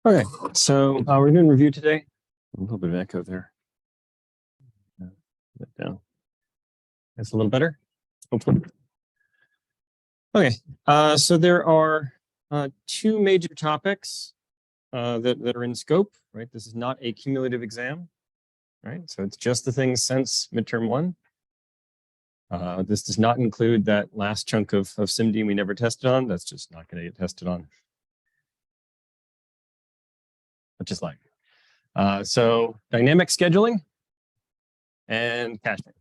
Okay, so we're doing review today. A little bit of echo there. That down. That's a little better, hopefully. Okay, so there are two major topics that are in scope, right? This is not a cumulative exam, right? So it's just the things since midterm one. This does not include that last chunk of SIMD we never tested on. That's just not going to get tested on. Which is like. So dynamic scheduling and caching.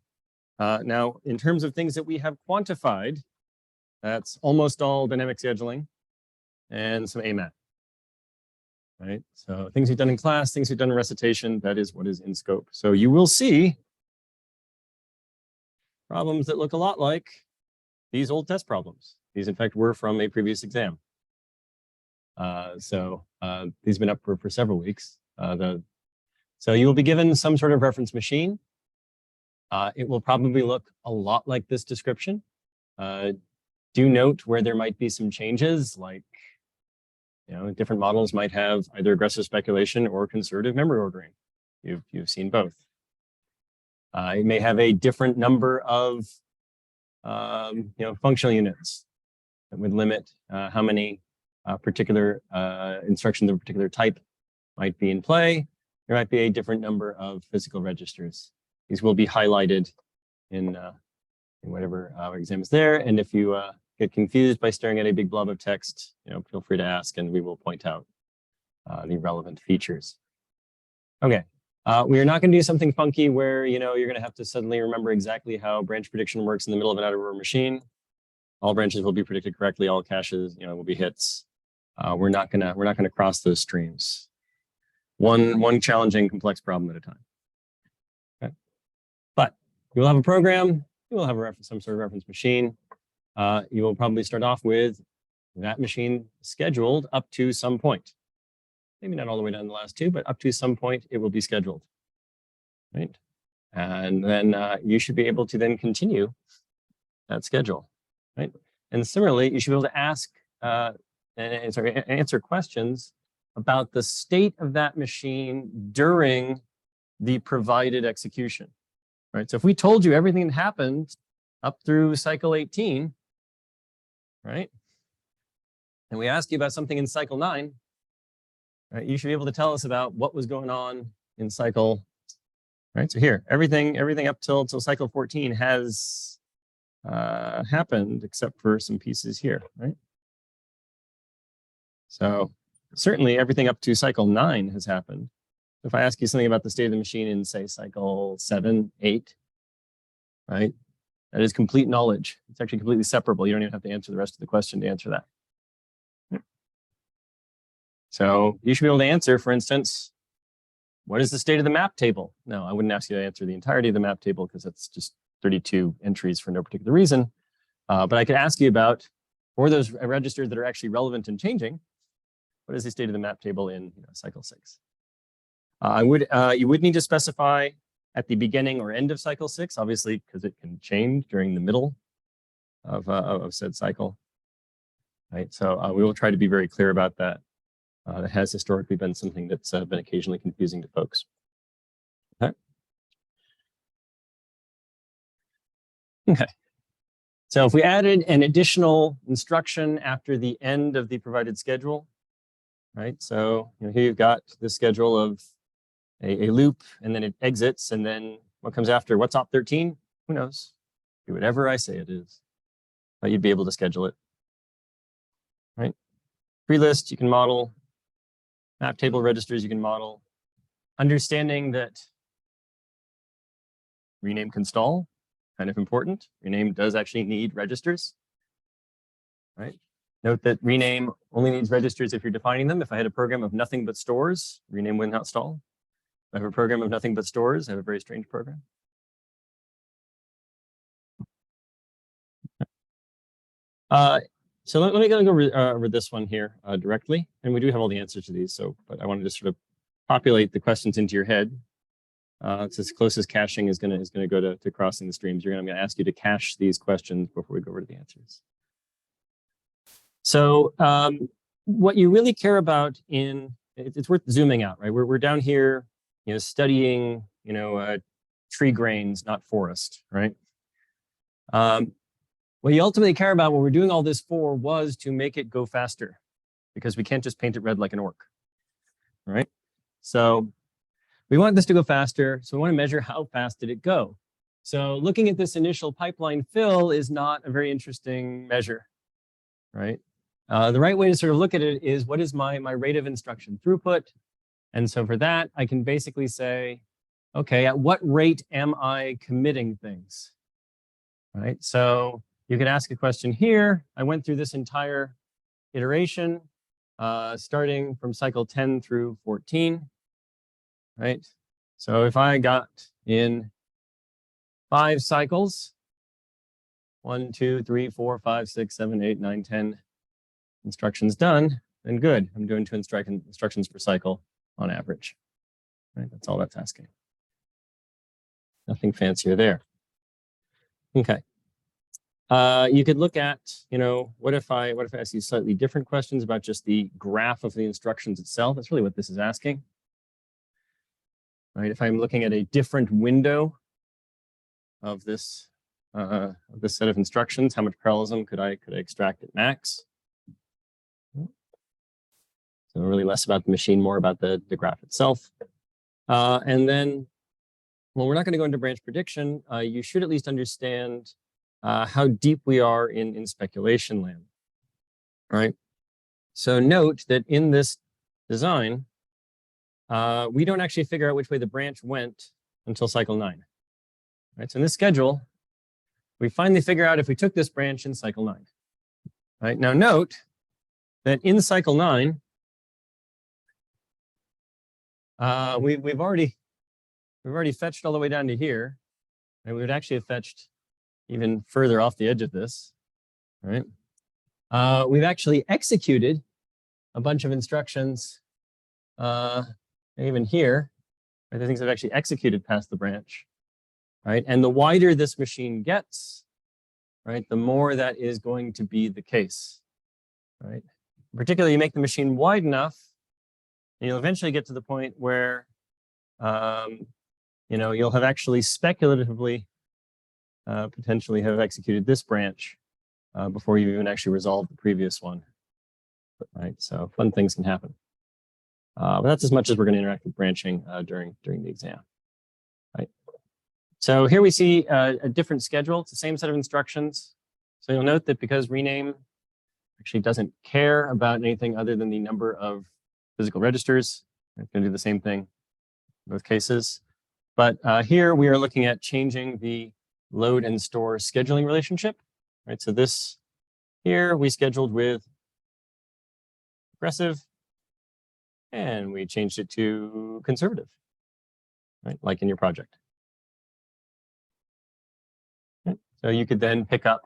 Now, in terms of things that we have quantified, that's almost all dynamic scheduling and some AMAT, right? So things we've done in class, things we've done in recitation, that is what is in scope. So you will see problems that look a lot like these old test problems. These, in fact, were from a previous exam. These have been up for several weeks. So you will be given some sort of reference machine. It will probably look a lot like this description. Do note where there might be some changes, like, different models might have either aggressive speculation or conservative memory ordering. You've seen both. It may have a different number of, functional units that would limit how many particular instructions of a particular type might be in play. There might be a different number of physical registers. These will be highlighted in whatever exam is there. And if you get confused by staring at a big blob of text, feel free to ask and we will point out the relevant features. Okay, we are not going to do something funky where you're going to have to suddenly remember exactly how branch prediction works in the middle of an out-of-order machine. All branches will be predicted correctly. All caches, will be hits. We're not gonna cross those streams. One challenging, complex problem at a time. Okay, but you will have a program. You will have some sort of reference machine. You will probably start off with that machine scheduled up to some point. Maybe not all the way down to the last two, but up to some point it will be scheduled, right? And then you should be able to then continue that schedule, right? And similarly, you should be able to ask, answer questions about the state of that machine during the provided execution, right? So if we told you everything that happened up through cycle 18, right? And we ask you about something in cycle 9, right? You should be able to tell us about what was going on in cycle, right? So here, everything up till cycle 14 has happened except for some pieces here, right? So certainly everything up to cycle 9 has happened. If I ask you something about the state of the machine in, say, cycle 7, 8, right? That is complete knowledge. It's actually completely separable. You don't even have to answer the rest of the question to answer that. So you should be able to answer, for instance, what is the state of the map table? No, I wouldn't ask you to answer the entirety of the map table because that's just 32 entries for no particular reason. But I could ask you about, for those registers that are actually relevant and changing, what is the state of the map table in cycle 6? You would need to specify at the beginning or end of cycle 6, obviously, because it can change during the middle of said cycle. Right, so we will try to be very clear about that. That has historically been something that's been occasionally confusing to folks. Okay. Okay. So if we added an additional instruction after the end of the provided schedule, right? So here you've got the schedule of a loop, and then it exits, and then what comes after? What's op 13? Who knows? Do whatever I say it is, but you'd be able to schedule it, right? Free list you can model, map table registers you can model. Understanding that rename can stall, kind of important. Rename does actually need registers, right? Note that rename only needs registers if you're defining them. If I had a program of nothing but stores, rename would not stall. If I have a program of nothing but stores, I have a very strange program. So let me go over this one here directly. And we do have all the answers to these, but I wanted to sort of populate the questions into your head. It's as close as caching is going to go to crossing the streams. I'm going to ask you to cache these questions before we go over to the answers. So what you really care about in it's worth zooming out, right? We're down here, studying, tree grains, not forest, right? What you ultimately care about, what we're doing all this for, was to make it go faster, because we can't just paint it red like an orc, right? So we want this to go faster, so we want to measure how fast did it go. So looking at this initial pipeline fill is not a very interesting measure, right? The right way to sort of look at it is, what is my rate of instruction throughput? And so for that, I can basically say, okay, at what rate am I committing things, right? So you could ask a question here. I went through this entire iteration, starting from cycle 10 through 14, right? So if I got in 5 cycles, 1, 2, 3, 4, 5, 6, 7, 8, 9, 10 instructions done, then good. I'm doing 2 instructions per cycle on average, right? That's all that's asking. Nothing fancier there. Okay. You could look at, what if I ask you slightly different questions about just the graph of the instructions itself? That's really what this is asking, right? If I'm looking at a different window of this set of instructions, how much parallelism could I extract at max? So really less about the machine, more about the graph itself. And then, well, we're not going to go into branch prediction. You should at least understand how deep we are in speculation land, right? So note that in this design, we don't actually figure out which way the branch went until cycle 9, right? So in this schedule, we finally figure out if we took this branch in cycle 9, right? Now note that in cycle 9, we've already fetched all the way down to here, and we would actually have fetched even further off the edge of this, right? We've actually executed a bunch of instructions, even here, right? The things that actually executed past the branch, right? And the wider this machine gets, right, the more that is going to be the case, right? Particularly, you make the machine wide enough, and you'll eventually get to the point where, you'll have actually speculatively potentially have executed this branch before you even actually resolve the previous one, right? So fun things can happen. But that's as much as we're going to interact with branching during the exam, right? So here we see a different schedule. It's the same set of instructions. So you'll note that because rename actually doesn't care about anything other than the number of physical registers, it's going to do the same thing in both cases. But here we are looking at changing the load and store scheduling relationship, right? So this here we scheduled with aggressive, and we changed it to conservative, right? Like in your project. Okay. So you could then pick up,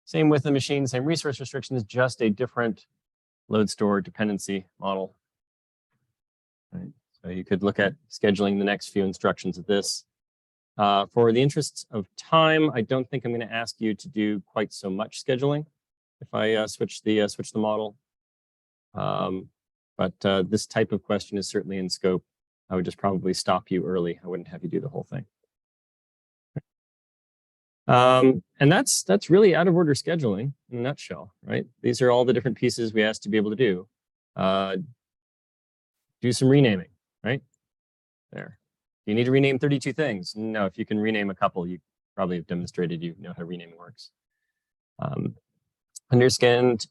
same with the machine, same resource restrictions, just a different load store dependency model, right? So you could look at scheduling the next few instructions of this. For the interests of time, I don't think I'm going to ask you to do quite so much scheduling if I switch the model. But this type of question is certainly in scope. I would just probably stop you early. I wouldn't have you do the whole thing. And that's really out of order scheduling in a nutshell, right? These are all the different pieces we asked to be able to do. Do some renaming, right? There. Do you need to rename 32 things? No, if you can rename a couple, you probably have demonstrated you know how renaming works. Understand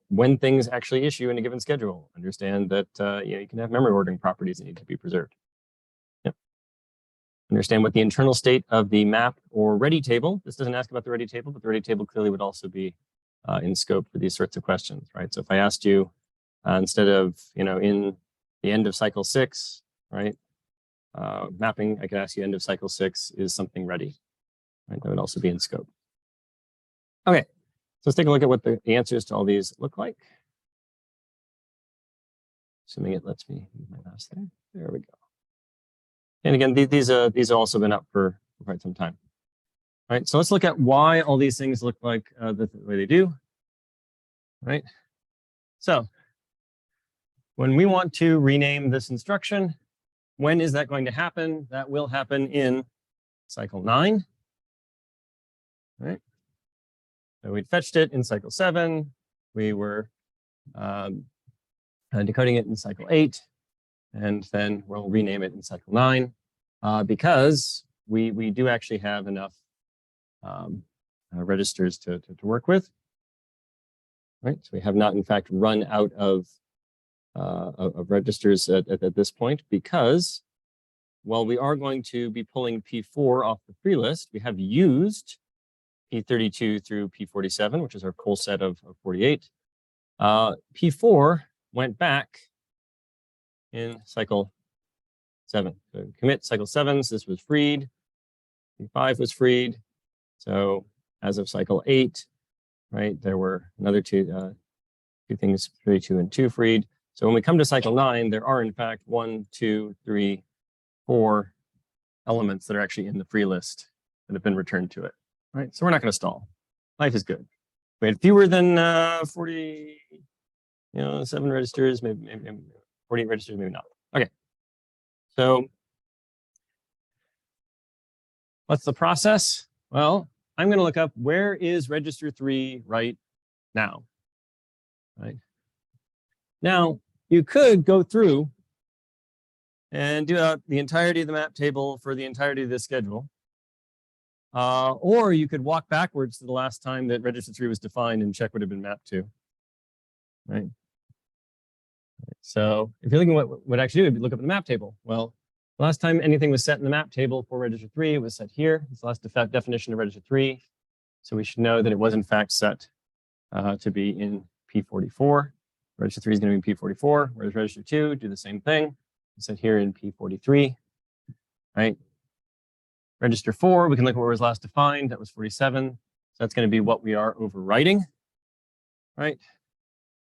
when things actually issue in a given schedule. Understand that you can have memory ordering properties that need to be preserved. Yep. Understand what the internal state of the map or ready table. This doesn't ask about the ready table, but the ready table clearly would also be in scope for these sorts of questions, right? So if I asked you instead of in the end of cycle 6, right? Mapping, I could ask you end of cycle 6 is something ready, right? That would also be in scope. Okay, so let's take a look at what the answers to all these look like. Assuming it lets me move my mouse there. There we go. And again, these have also been up for quite some time. All right, so let's look at why all these things look like the way they do. Right. So when we want to rename this instruction, when is that going to happen? That will happen in cycle 9. Right? So we fetched it in cycle 7. We were decoding it in cycle 8. And then we'll rename it in cycle 9 because we do actually have enough registers to work with. Right? So we have not, in fact, run out of registers at this point because, while we are going to be pulling P4 off the free list, we have used P32 through P47, which is our full set of 48. P4 went back in cycle 7. So commit cycle 7, so this was freed. P5 was freed. So as of cycle 8, right, there were another two things, 32 and 2 freed. So when we come to cycle 9, there are in fact 1, 2, 3, 4 elements that are actually in the free list that have been returned to it. Right, so we're not going to stall. Life is good. We had fewer than 40, 7 registers, maybe 48 registers, maybe not. Okay, so what's the process? Well, I'm going to look up where is register 3 right now. Right now, you could go through and do out the entirety of the map table for the entirety of this schedule. Or you could walk backwards to the last time that register 3 was defined and check what it had been mapped to. Right. So if you're looking at what actually do, it'd be look up the map table. Well, the last time anything was set in the map table for register 3, it was set here. It's the last definition of register 3. So we should know that it was in fact set to be in P44. Register 3 is going to be in P44, whereas register 2 do the same thing. It's set here in P43, right? Register 4, we can look at where it was last defined. That was 47. So that's going to be what we are overwriting, right?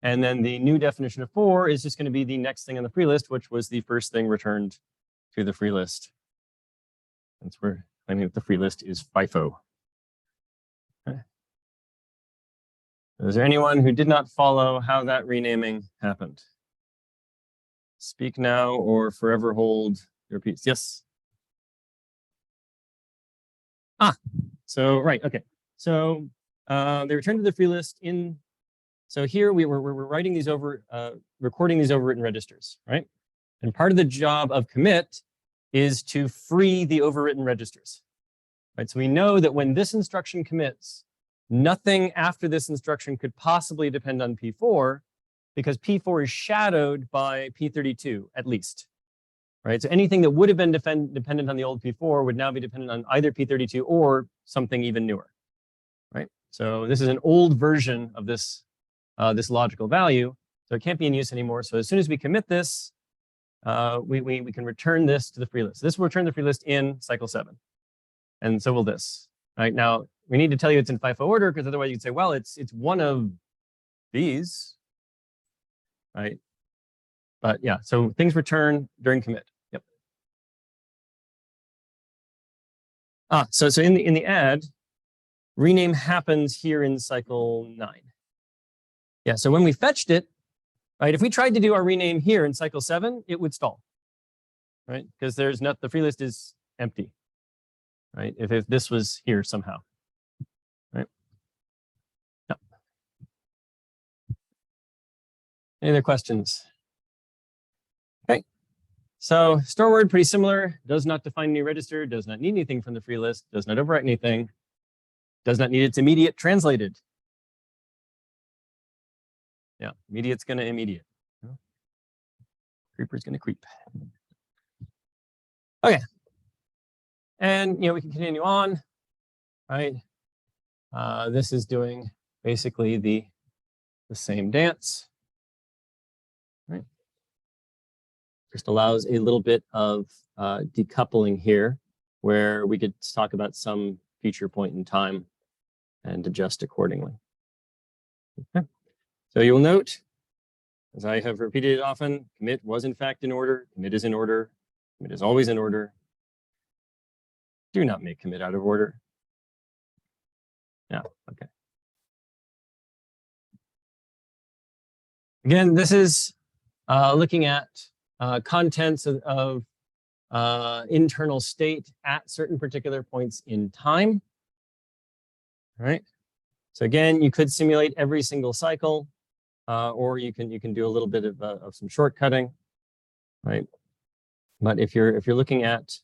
And then the new definition of 4 is just going to be the next thing on the free list, which was the first thing returned to the free list. Since we're claiming that the free list is FIFO. Okay. Is there anyone who did not follow how that renaming happened? Speak now or forever hold your peace. Yes. So right, okay. So they returned to the free list in. So here we're writing these over, recording these overwritten registers, right? And part of the job of commit is to free the overwritten registers, right? So we know that when this instruction commits, nothing after this instruction could possibly depend on P4 because P4 is shadowed by P32 at least, right? So anything that would have been dependent on the old P4 would now be dependent on either P32 or something even newer, right? So this is an old version of this, this logical value, so it can't be in use anymore. So as soon as we commit this, we can return this to the free list. This will return the free list in cycle 7. And so will this, right? Now, we need to tell you it's in FIFO order because otherwise you could say, well, it's one of these, right? But yeah, so things return during commit. Yep. So in the add, rename happens here in cycle 9. Yeah, so when we fetched it, right, if we tried to do our rename here in cycle 7, it would stall, right? Because there's not, the free list is empty, right? If this was here somehow, right? No. Any other questions? Okay, so store word, pretty similar, does not define any register, does not need anything from the free list, does not overwrite anything, does not need its immediate translated. Yeah, immediate's going to immediate. Creeper's going to creep. Okay. And, we can continue on, right? This is doing basically the same dance, right? Just allows a little bit of decoupling here where we could talk about some future point in time and adjust accordingly. Okay. So you'll note, as I have repeated often, commit was in fact in order, commit is in order, commit is always in order. Do not make commit out of order. Yeah, okay. Again, this is looking at contents of internal state at certain particular points in time. All right. So again, you could simulate every single cycle, or you can do a little bit of some shortcutting, right? But if you're looking at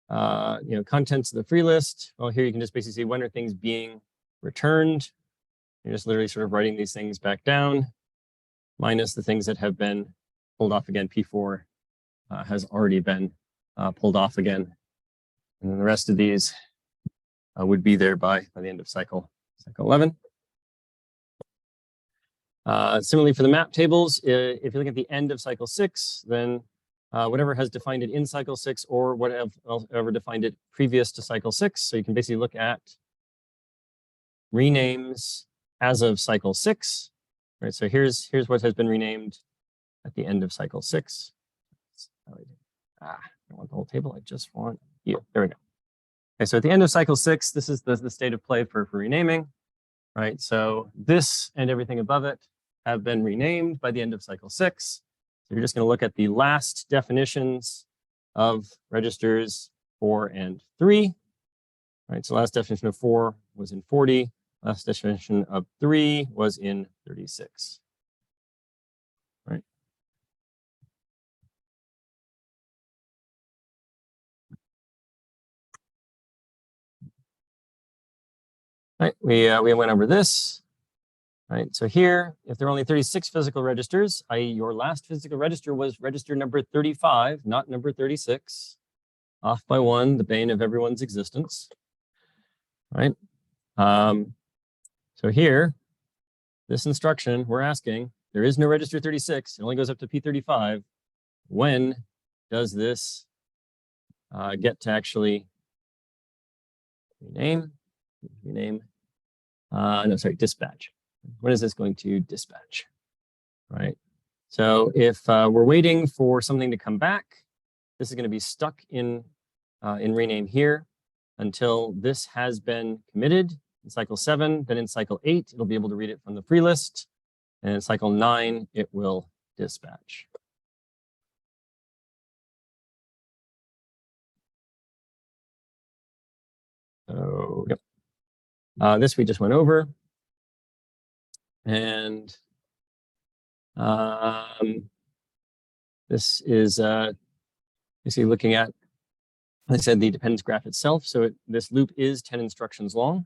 contents of the free list, well, here you can just basically see when are things being returned. You're just literally sort of writing these things back down, minus the things that have been pulled off again. P4 has already been pulled off again. And then the rest of these would be there by the end of cycle 11. Similarly for the map tables, if you look at the end of cycle 6, then whatever has defined it in cycle 6 or whatever defined it previous to cycle 6. So you can basically look at renames as of cycle 6. Right, so here's what has been renamed at the end of cycle 6. I don't want the whole table, I just want you. There we go. Okay, so at the end of cycle 6, this is the state of play for renaming, right? So this and everything above it have been renamed by the end of cycle 6. So you're just going to look at the last definitions of registers 4 and 3, right? So last definition of 4 was in 40. Last definition of 3 was in 36, right? Right, we went over this, right? So here, if there are only 36 physical registers, i.e. your last physical register was register number 35, not number 36, off by 1, the bane of everyone's existence, right? So here, this instruction, we're asking, there is no register 36, it only goes up to P35. When does this get to actually rename? Dispatch. When is this going to dispatch, right? So if we're waiting for something to come back, this is going to be stuck in rename here until this has been committed in cycle 7. Then in cycle 8, it'll be able to read it from the free list. And in cycle 9, it will dispatch. So, yep. This we just went over. And this is basically looking at, like I said, the dependence graph itself. So this loop is 10 instructions long,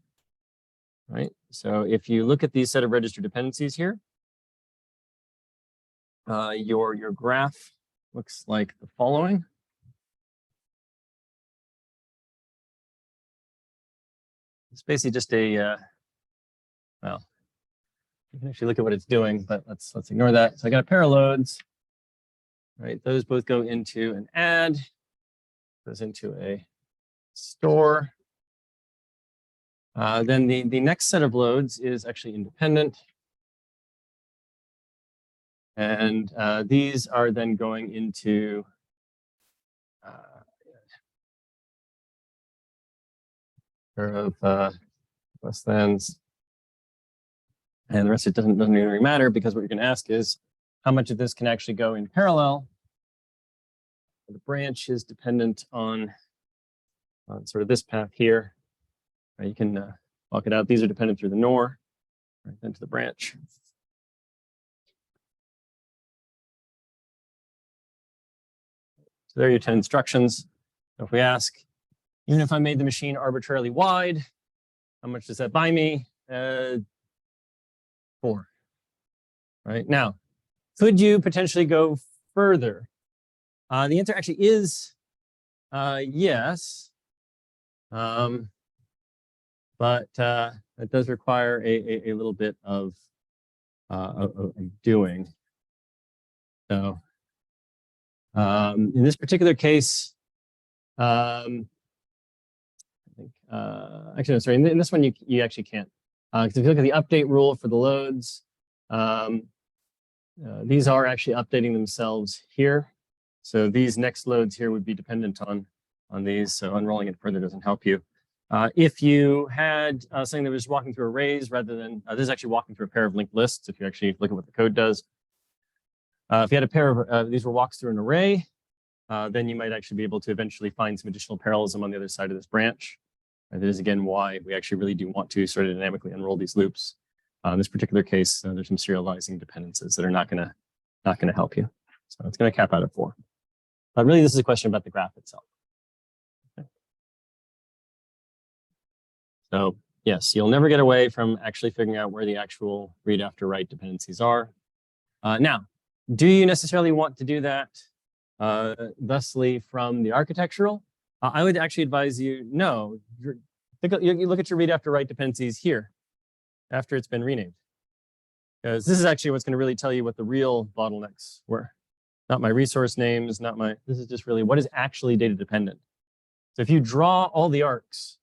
right? So if you look at these set of register dependencies here, your graph looks like the following. It's basically just a, well, you can actually look at what it's doing, but let's ignore that. So I got a pair of loads, right? Those both go into an add, goes into a store. Then the next set of loads is actually independent. And these are then going into less thans. And the rest of it doesn't even really matter, because what you're going to ask is how much of this can actually go in parallel. The branch is dependent on sort of this path here. You can walk it out. These are dependent through the NOR, right, then to the branch. So there are your 10 instructions. So if we ask, even if I made the machine arbitrarily wide, how much does that buy me? 4. Right now, could you potentially go further? The answer actually is yes, but it does require a little bit of doing. So in this particular case, I think actually, no, sorry. In this one, you actually can't, because if you look at the update rule for the loads, these are actually updating themselves here. So these next loads here would be dependent on these. So unrolling it further doesn't help you. If you had something that was walking through arrays rather than this is actually walking through a pair of linked lists. If you actually look at what the code does, If you had a pair of, these were walks through an array, then you might actually be able to eventually find some additional parallelism on the other side of this branch. And that is, again, why we actually really do want to sort of dynamically unroll these loops. In this particular case, there's some serializing dependencies that are not going to help you. So it's going to cap out at 4. But really, this is a question about the graph itself. Okay. So yes, you'll never get away from actually figuring out where the actual read after write dependencies are. Now, do you necessarily want to do that thusly from the architectural? I would actually advise you, no, you look at your read after write dependencies here after it's been renamed. Because this is actually what's going to really tell you what the real bottlenecks were. Not my resource names, this is just really what is actually data dependent. So if you draw all the arcs,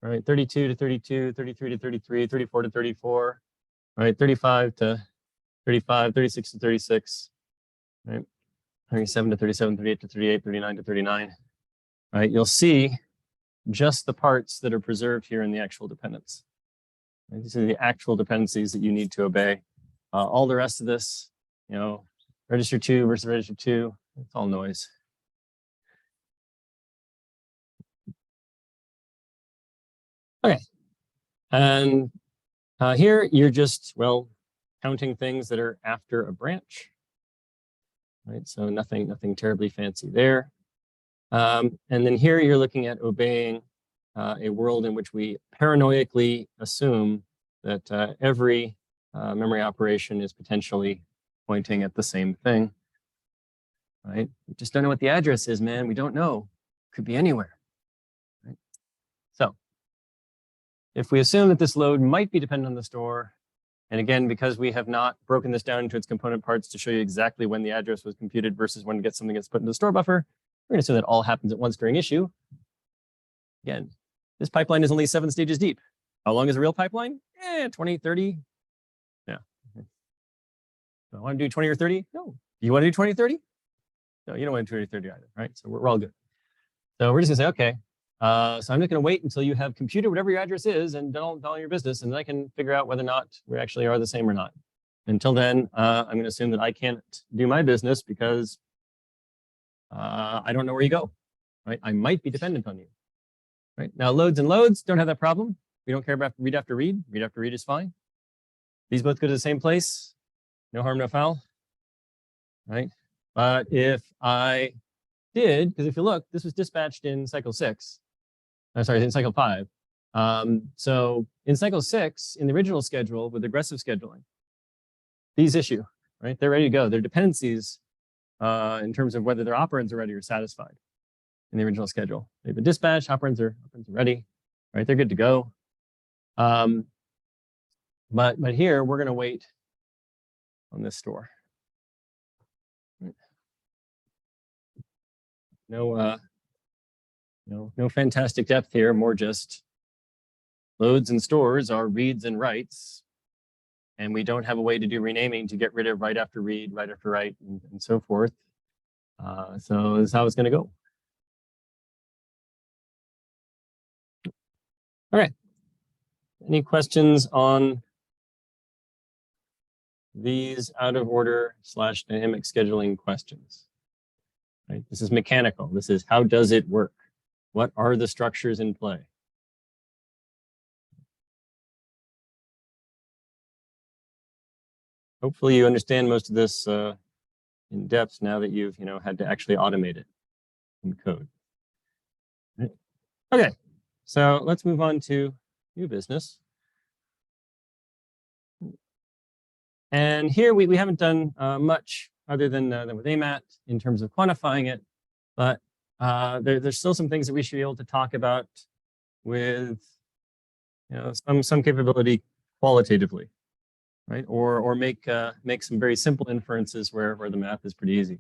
right, 32 to 32, 33 to 33, 34 to 34, right, 35 to 35, 36 to 36, right, 37 to 37, 38 to 38, 39 to 39, right, you'll see just the parts that are preserved here in the actual dependence. Right? These are the actual dependencies that you need to obey. All the rest of this, register 2 versus register 2, it's all noise. Okay, and here you're just, counting things that are after a branch, right? So nothing terribly fancy there. And then here you're looking at obeying a world in which we paranoidically assume that every memory operation is potentially pointing at the same thing, right? We just don't know what the address is, man. We don't know. Could be anywhere, right? So if we assume that this load might be dependent on the store, and again, because we have not broken this down into its component parts to show you exactly when the address was computed versus when something gets put into the store buffer, we're going to assume that all happens at once during issue. Again, this pipeline is only 7 stages deep. How long is a real pipeline? 20, 30. Yeah. Do I want to do 20 or 30? No. You want to do 20 or 30? No, you don't want to do 20 or 30 either, right? So we're all good. So we're just going to say, okay, so I'm just going to wait until you have computed whatever your address is and done all your business, and then I can figure out whether or not we actually are the same or not. Until then, I'm going to assume that I can't do my business because I don't know where you go, right? I might be dependent on you, right? Now, loads and loads don't have that problem. We don't care about read after read. Read after read is fine. These both go to the same place. No harm, no foul, right? But if I did, because if you look, this was dispatched in cycle 6. I'm sorry, in cycle 5. So in cycle 6, in the original schedule with aggressive scheduling, these issue, right? They're ready to go. Their dependencies in terms of whether their operands are ready or satisfied in the original schedule. They've been dispatched, operands are ready, right? They're good to go. But here we're going to wait on this store. Right. No fantastic depth here, more just loads and stores are reads and writes, and we don't have a way to do renaming to get rid of write after read, write after write, and so forth. So this is how it's going to go. All right. Any questions on these out of order / dynamic scheduling questions? Right? This is mechanical. This is how does it work? What are the structures in play? Hopefully you understand most of this in depth now that you've had to actually automate it in code. Right. Okay, so let's move on to new business. And here we haven't done much other than with AMAT in terms of quantifying it, but there's still some things that we should be able to talk about with some capability qualitatively, right? Or make some very simple inferences where the math is pretty easy.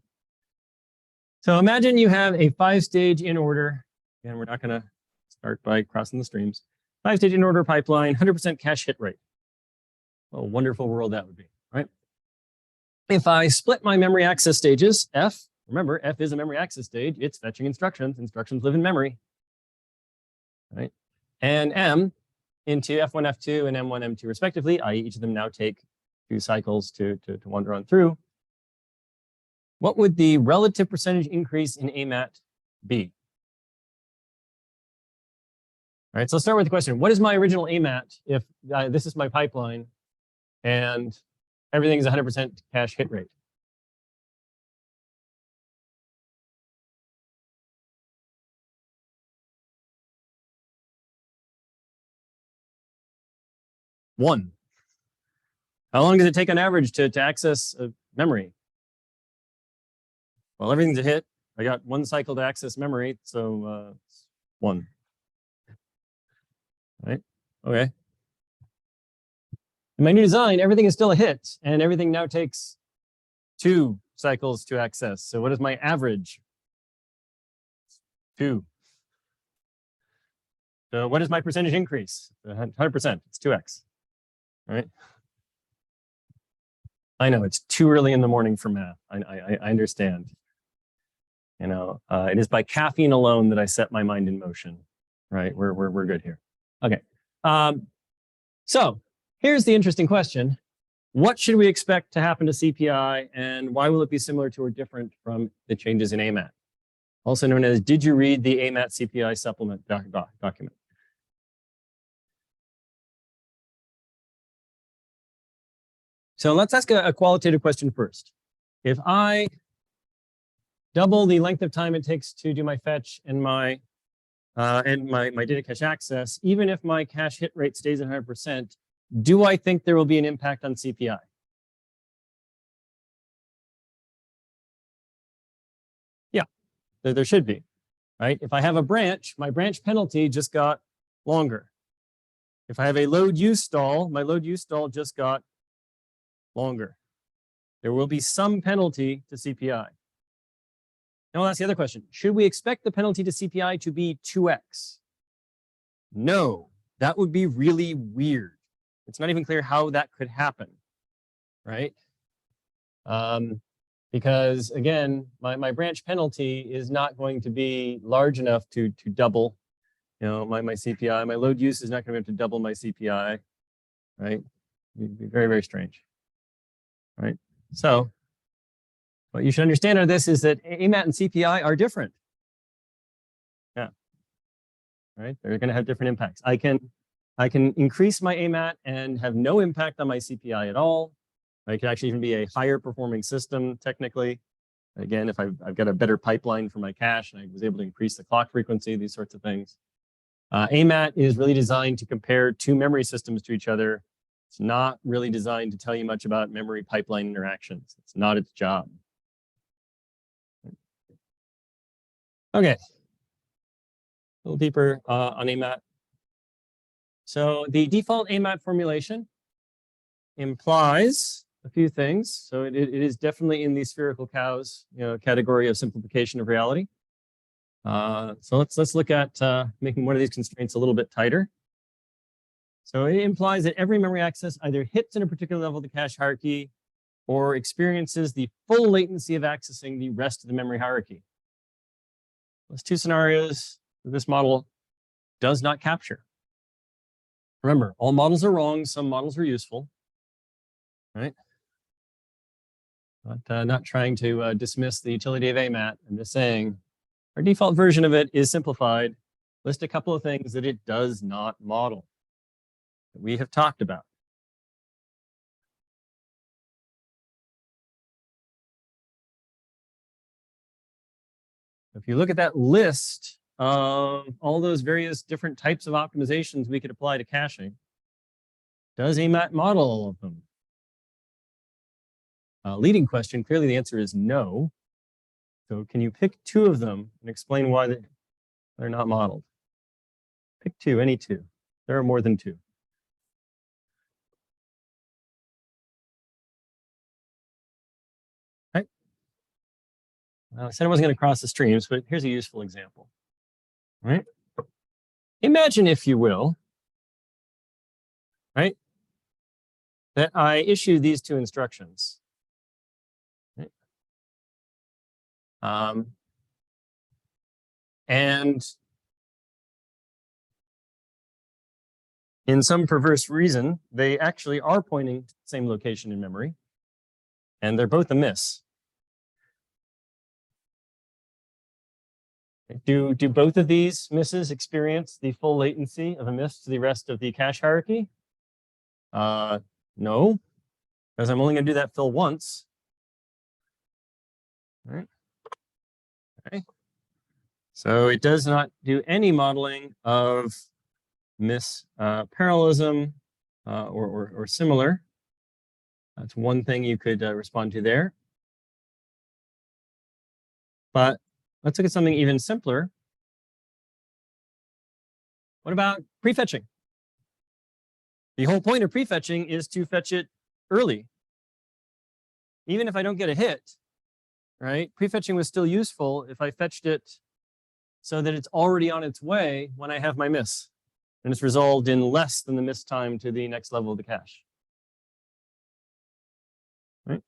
So imagine you have a 5-stage in order, and we're not going to start by crossing the streams. 5-stage in order pipeline, 100% cache hit rate. What a wonderful world that would be, right? If I split my memory access stages, F, remember, F is a memory access stage. It's fetching instructions. Instructions live in memory, right? And M into F1, F2, and M1, M2 respectively, i.e. each of them now take 2 cycles to wander on through. what would the relative percentage increase in AMAT be? All right, so let's start with the question. What is my original AMAT if this is my pipeline and everything is 100% cache hit rate? One. How long does it take on average to access memory? Well, everything's a hit. I got 1 cycle to access memory, so 1. Right? Okay. In my new design, everything is still a hit, and everything now takes 2 cycles to access. So what is my average? 2. So what is my percentage increase? 100%. It's 2x. All right. I know it's too early in the morning for math. I understand. You know, it is by caffeine alone that I set my mind in motion. Right? We're good here. Okay. So here's the interesting question. What should we expect to happen to CPI, and why will it be similar to or different from the changes in AMAT? Also known as, did you read the AMAT CPI supplement document? So let's ask a qualitative question first. If I double the length of time it takes to do my fetch and my data cache access, even if my cache hit rate stays at 100%, do I think there will be an impact on CPI? Yeah, there should be, right? If I have a branch, my branch penalty just got longer. If I have a load use stall, my load use stall just got longer. There will be some penalty to CPI. Now I'll ask the other question. Should we expect the penalty to CPI to be 2x? No, that would be really weird. It's not even clear how that could happen, right? Because again, my branch penalty is not going to be large enough to double, you know, my CPI. My load use is not going to be able to double my CPI, right? It'd be very, very strange, right? So what you should understand of this is that AMAT and CPI are different. Yeah, right? They're going to have different impacts. I can increase my AMAT and have no impact on my CPI at all. It could actually even be a higher performing system technically. Again, if I've got a better pipeline for my cache and I was able to increase the clock frequency, these sorts of things. AMAT is really designed to compare 2 memory systems to each other. It's not really designed to tell you much about memory pipeline interactions. It's not its job. Okay, a little deeper on AMAT. So the default AMAT formulation implies a few things. So it is definitely in the spherical cows, you know, category of simplification of reality. So let's look at making one of these constraints a little bit tighter. So it implies that every memory access either hits in a particular level of the cache hierarchy or experiences the full latency of accessing the rest of the memory hierarchy. Those 2 scenarios that this model does not capture. Remember, all models are wrong. Some models are useful, right? Not trying to dismiss the utility of AMAT. I'm just saying our default version of it is simplified. List a couple of things that it does not model that we have talked about. If you look at that list of all those various different types of optimizations we could apply to caching, does AMAT model all of them? Leading question, clearly the answer is no. So can you pick 2 of them and explain why they're not modeled? Pick 2, any 2. There are more than 2. Right? I said I wasn't going to cross the streams, but here's a useful example. Right? Imagine, if you will, right, that I issue these 2 instructions. Right? And in some perverse reason, they actually are pointing to the same location in memory, and they're both a miss. Do both of these misses experience the full latency of a miss to the rest of the cache hierarchy? No, because I'm only going to do that fill once. All right. Okay. So it does not do any modeling of miss parallelism or similar. That's one thing you could respond to there. But let's look at something even simpler. What about prefetching? The whole point of prefetching is to fetch it early. Even if I don't get a hit, right? Prefetching was still useful if I fetched it so that it's already on its way when I have my miss. And it's resolved in less than the miss time to the next level of the cache. Right?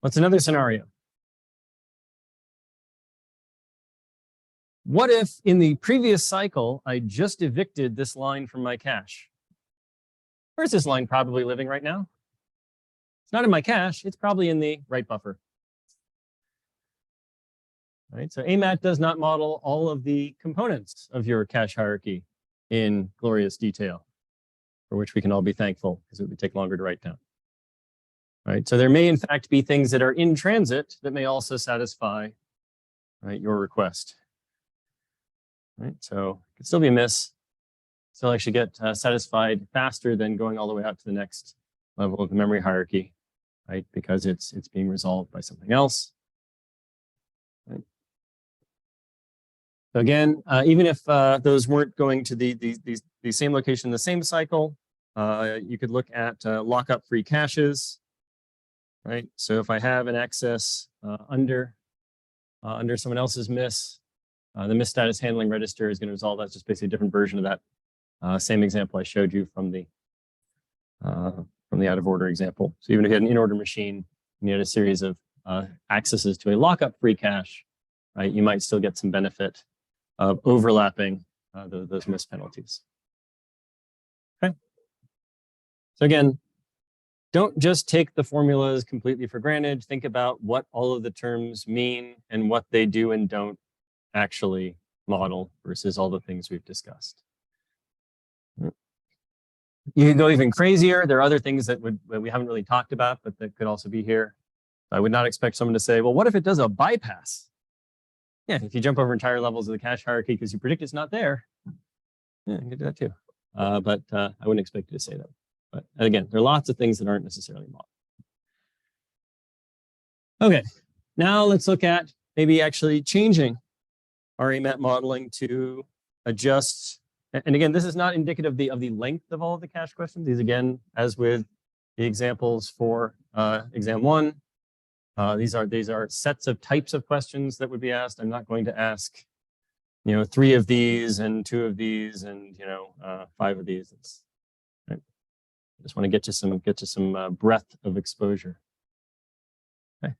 What's another scenario? What if in the previous cycle, I just evicted this line from my cache? Where's this line probably living right now? It's not in my cache. It's probably in the write buffer. Right? So AMAT does not model all of the components of your cache hierarchy in glorious detail, for which we can all be thankful because it would take longer to write down. Right? So there may in fact be things that are in transit that may also satisfy, right, your request. Right? So it could still be a miss, still actually get satisfied faster than going all the way out to the next level of the memory hierarchy, right? Because it's being resolved by something else. Right? So again, even if those weren't going to the same location in the same cycle, you could look at lockup free caches, right? So if I have an access under someone else's miss, the miss status handling register is going to resolve. That's just basically a different version of that same example I showed you from the out of order example. So even if you had an in order machine and you had a series of accesses to a lockup free cache, right, you might still get some benefit of overlapping those miss penalties. Okay. So again, don't just take the formulas completely for granted. Think about what all of the terms mean and what they do and don't actually model versus all the things we've discussed. You can go even crazier. There are other things that we haven't really talked about, but that could also be here. I would not expect someone to say, well, what if it does a bypass? Yeah, if you jump over entire levels of the cache hierarchy because you predict it's not there, yeah, you can do that too. But I wouldn't expect you to say that. But again, there are lots of things that aren't necessarily modeled. Okay, now let's look at maybe actually changing our AMAT modeling to adjust. And again, this is not indicative of the length of all of the cache questions. These, again, as with the examples for exam 1, these are sets of types of questions that would be asked. I'm not going to ask, 3 of these and 2 of these and 5 of these. Right. I just want to get you some breadth of exposure. Okay.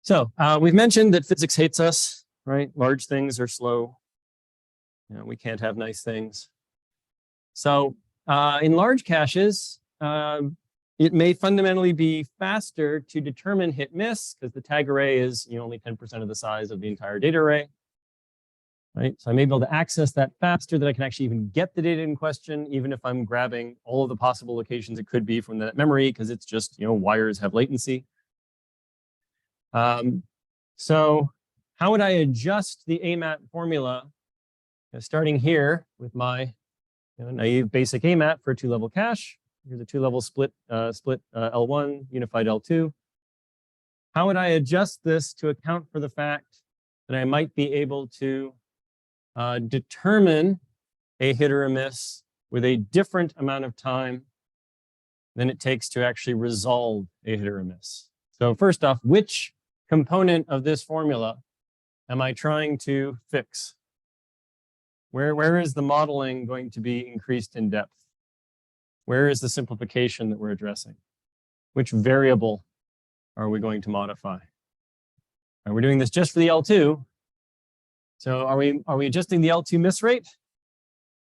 So we've mentioned that physics hates us. Right? Large things are slow. We can't have nice things. So in large caches, it may fundamentally be faster to determine hit miss because the tag array is only 10% of the size of the entire data array. Right? So I may be able to access that faster than I can actually even get the data in question, even if I'm grabbing all of the possible locations it could be from that memory, because it's just, wires have latency. So how would I adjust the AMAT formula? Starting here with my naive basic AMAT for a 2-level cache. Here's a 2-level split L1, unified L2. How would I adjust this to account for the fact that I might be able to determine a hit or a miss with a different amount of time than it takes to actually resolve a hit or a miss? So first off, which component of this formula am I trying to fix? Where is the modeling going to be increased in depth? Where is the simplification that we're addressing? Which variable are we going to modify? And we're doing this just for the L2. So are we adjusting the L2 miss rate?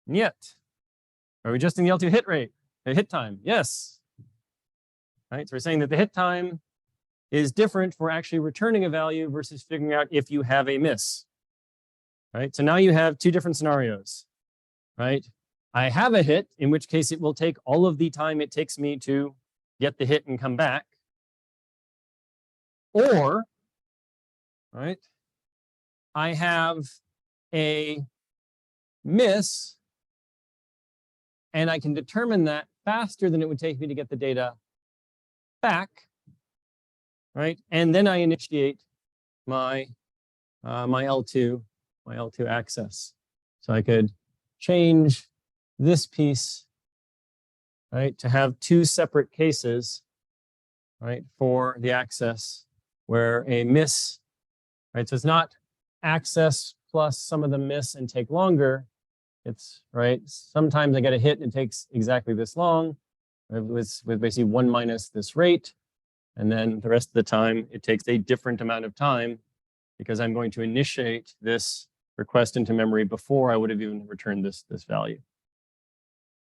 Yet. Are we adjusting the L2 hit rate? Hit time? Yes. Right. So we're saying that the hit time is different for actually returning a value versus figuring out if you have a miss. Right? So now you have two different scenarios, right? I have a hit, in which case it will take all of the time it takes me to get the hit and come back. Or, right, I have a miss, and I can determine that faster than it would take me to get the data back, right? And then I initiate my my L2 access. So I could change this piece, right, to have two separate cases, right, for the access where a miss, right, so it's not access plus some of them miss and take longer. It's, right, sometimes I get a hit and it takes exactly this long with basically 1 minus this rate. And then the rest of the time, it takes a different amount of time because I'm going to initiate this request into memory before I would have even returned this value.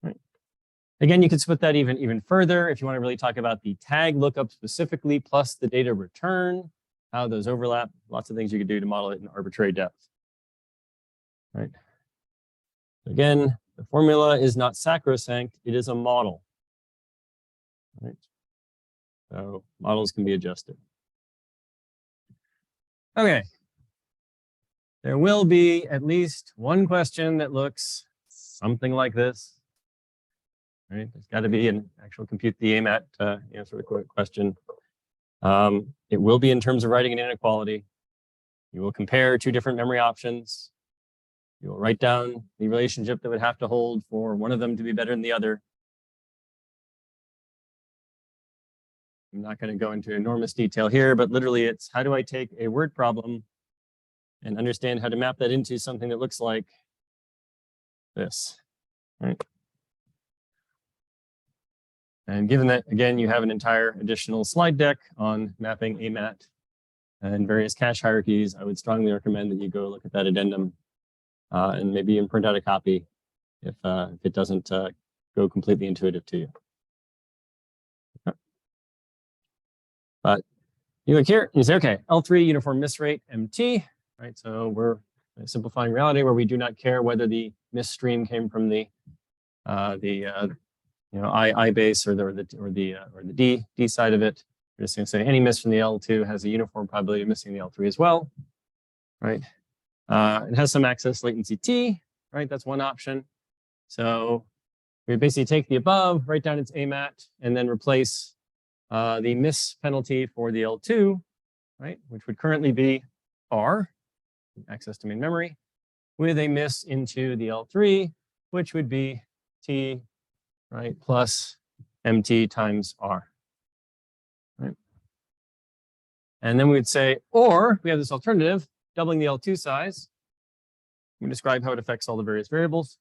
Right. Again, you could split that even further if you want to really talk about the tag lookup specifically, plus the data return, how those overlap, lots of things you could do to model it in arbitrary depth. Right. Again, the formula is not sacrosanct, it is a model. Right. So models can be adjusted. Okay. There will be at least one question that looks something like this. Right? There's got to be an actual compute the AMAT answer the question. It will be in terms of writing an inequality. You will compare two different memory options. You will write down the relationship that would have to hold for one of them to be better than the other. I'm not going to go into enormous detail here, but literally it's how do I take a word problem and understand how to map that into something that looks like this, right? And given that, again, you have an entire additional slide deck on mapping AMAT and various cache hierarchies, I would strongly recommend that you go look at that addendum and maybe even print out a copy if it doesn't go completely intuitive to you. But you look here, and you say, okay, L3 uniform miss rate MT, right? So we're simplifying reality where we do not care whether the miss stream came from the I base or the D side of it. We're just going to say any miss from the L2 has a uniform probability of missing the L3 as well, right? It has some access latency T, right? That's one option. So we basically take the above, write down its AMAT, and then replace the miss penalty for the L2, right, which would currently be R, access to main memory, with a miss into the L3, which would be T, right, plus MT times R, right? And then we would say, or we have this alternative, doubling the L2 size. We describe how it affects all the various variables,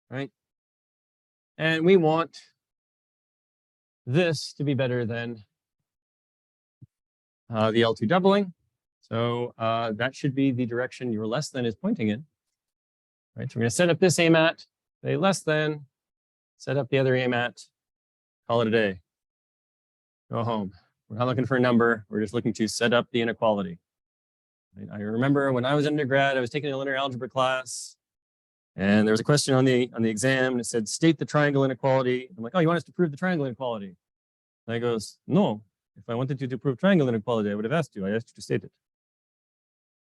right? And we want this to be better than the L2 doubling. So that should be the direction your less than is pointing in. Right, so we're going to set up this AMAT, say less than, set up the other AMAT, call it a day. Go home. We're not looking for a number. We're just looking to set up the inequality. Right? I remember when I was undergrad, I was taking a linear algebra class, and there was a question on the exam, and it said, state the triangle inequality. I'm like, oh, you want us to prove the triangle inequality? And I goes, no. If I wanted to prove triangle inequality, I would have asked you. I asked you to state it.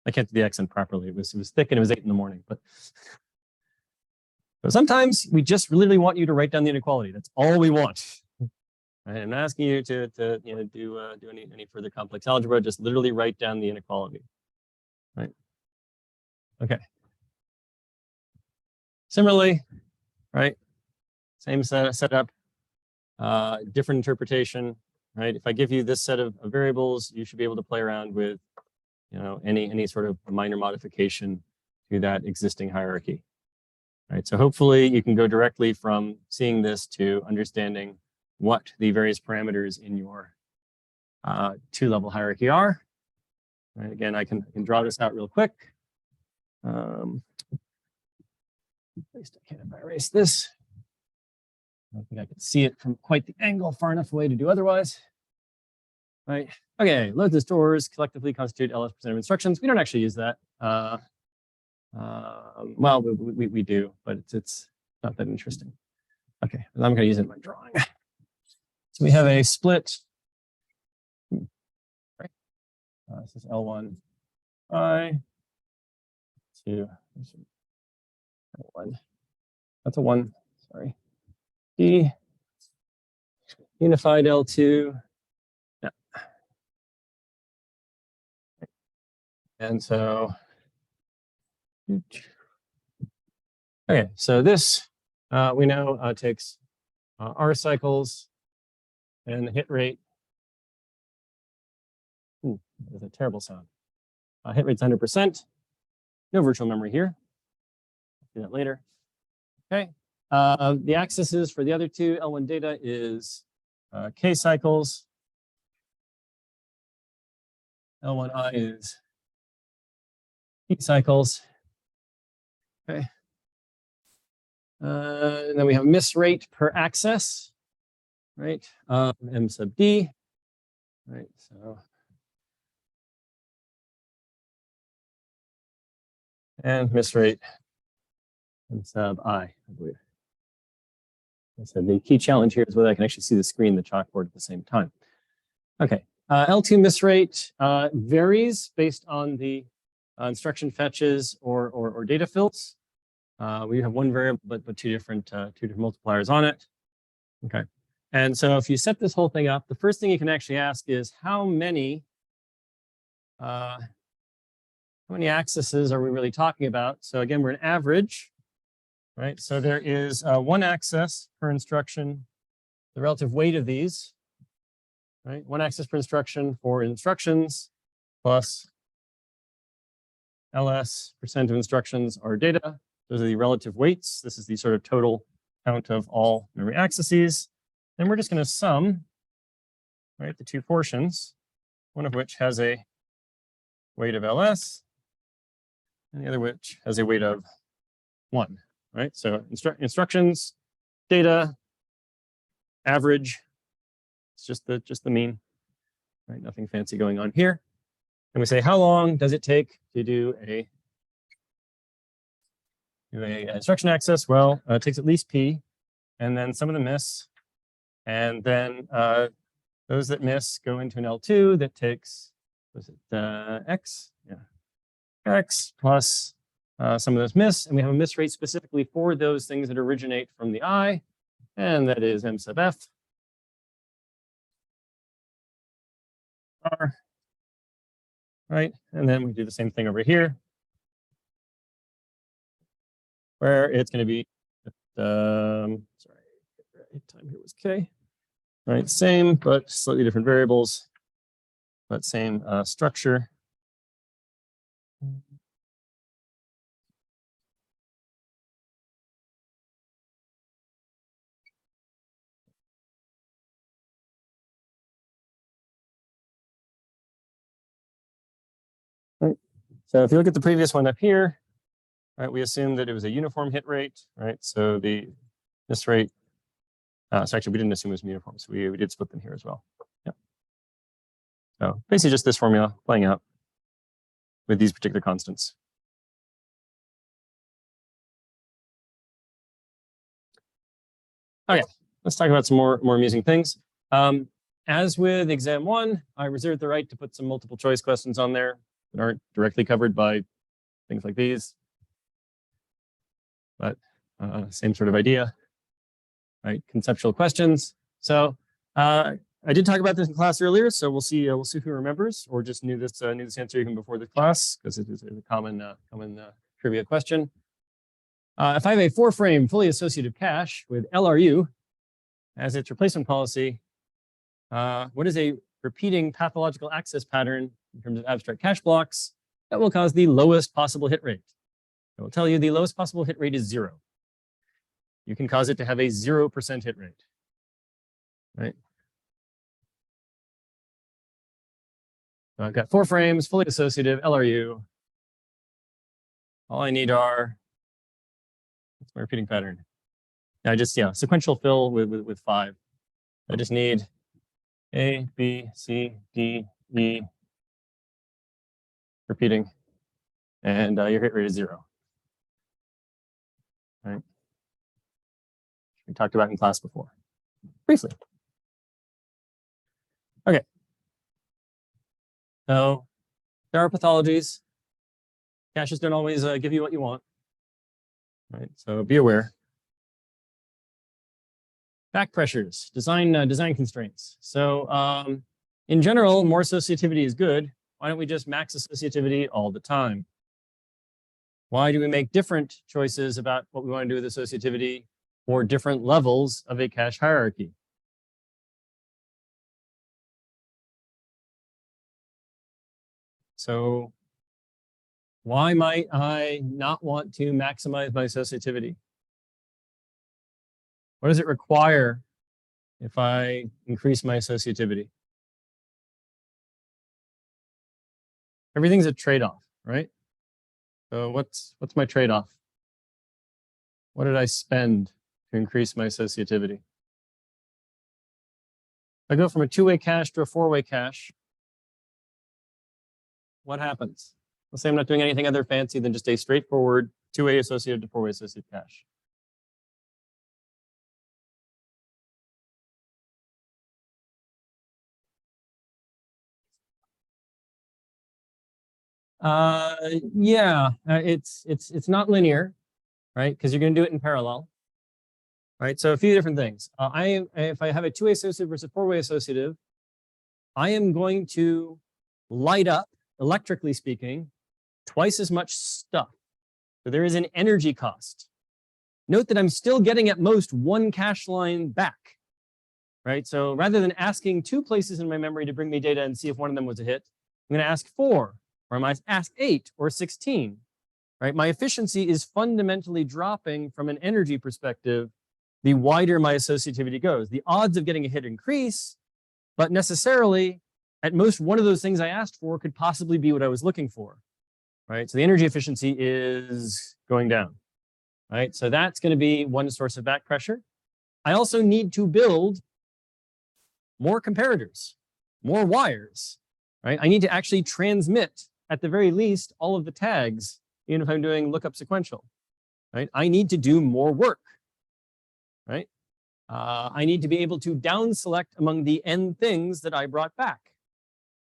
I can't do the accent properly. It was thick and it was 8 in the morning. But sometimes we just literally want you to write down the inequality. That's all we want. Right? I'm not asking you to do any further complex algebra. Just literally write down the inequality. Right? Okay. Similarly, right? Same setup, different interpretation. Right? If I give you this set of variables, you should be able to play around with any sort of minor modification to that existing hierarchy. Right, so hopefully you can go directly from seeing this to understanding what the various parameters in your two-level hierarchy are. Right, again, I can draw this out real quick. At least I can if I erase this. I don't think I can see it from quite the angle far enough away to do otherwise. right? Okay, loads and stores collectively constitute LS percent of instructions. We don't actually use that. Well, we do, but it's not that interesting. Okay, I'm going to use it in my drawing. So we have a split. Right? This is L1 I to L1. That's a 1. Sorry. D unified L2. Yeah. And so, okay, so this we know takes R cycles and the hit rate. That's a terrible sound. Hit rate's 100%. No virtual memory here. I'll do that later. Okay. The accesses for the other two L1 data is K cycles. L1I is P cycles. Okay. And then we have miss rate per access, right? M sub D, right? So, and miss rate M sub I believe. So the key challenge here is whether I can actually see the screen, the chalkboard at the same time. Okay, L2 miss rate varies based on the instruction fetches or data fills. We have one variable, but two different multipliers on it. Okay, and so if you set this whole thing up, the first thing you can actually ask is how many accesses are we really talking about? So again, we're an average, right? So there is one access per instruction, the relative weight of these, right? One access per instruction for instructions plus LS percent of instructions are data. Those are the relative weights. This is the sort of total count of all memory accesses. And we're just going to sum, right, the two portions, one of which has a weight of LS, and the other which has a weight of 1, right? So instructions, data, average, it's just the mean, right? Nothing fancy going on here. And we say, how long does it take to do a instruction access? Well, it takes at least P, and then some of them miss. And then those that miss go into an L2 that takes, was it X? Yeah, X plus some of those miss. And we have a miss rate specifically for those things that originate from the I, and that is M sub F. R, right? And then we do the same thing over here, where it's going to be, sorry, right time here was K, right? Same, but slightly different variables, but same structure. Right. So if you look at the previous one up here, right, we assumed that it was a uniform hit rate, right? So the miss rate, so actually we didn't assume it was uniform, so we did split them here as well. Yeah. So basically just this formula playing out with these particular constants. Okay, let's talk about some more amusing things. As with exam 1, I reserved the right to put some multiple choice questions on there that aren't directly covered by things like these. But same sort of idea, right? Conceptual questions. So I did talk about this in class earlier, so we'll see who remembers or just knew this answer even before the class, because it is a common trivia question. If I have a 4-frame fully associative cache with LRU as its replacement policy, what is a repeating pathological access pattern in terms of abstract cache blocks that will cause the lowest possible hit rate? I will tell you the lowest possible hit rate is 0. You can cause it to have a 0% hit rate, right? So I've got 4 frames, fully associative, LRU. All I need are, what's my repeating pattern? I just, sequential fill with 5. I just need A, B, C, D, E, repeating, and your hit rate is 0. Right? We talked about in class before, briefly. Okay. So there are pathologies. Caches don't always give you what you want. Right? So be aware. Back pressures, design constraints. So in general, more associativity is good. Why don't we just max associativity all the time? Why do we make different choices about what we want to do with associativity for different levels of a cache hierarchy? So why might I not want to maximize my associativity? What does it require if I increase my associativity? Everything's a trade-off, right? So what's my trade-off? What did I spend to increase my associativity? If I go from a two-way cache to a four-way cache, what happens? Let's say I'm not doing anything other fancy than just a straightforward two-way associated to four-way associated cache. It's not linear, right? Because you're going to do it in parallel, right? So a few different things. If I have a two-way associative versus four-way associative, I am going to light up, electrically speaking, twice as much stuff. So there is an energy cost. Note that I'm still getting at most one cache line back, right? So rather than asking two places in my memory to bring me data and see if one of them was a hit, I'm going to ask 4, or I might ask 8 or 16, right? My efficiency is fundamentally dropping from an energy perspective the wider my associativity goes. The odds of getting a hit increase, but necessarily, at most, one of those things I asked for could possibly be what I was looking for, right? So the energy efficiency is going down, right? So that's going to be one source of back pressure. I also need to build more comparators, more wires, right? I need to actually transmit, at the very least, all of the tags, even if I'm doing lookup sequential, right? I need to do more work, right? I need to be able to down select among the n things that I brought back.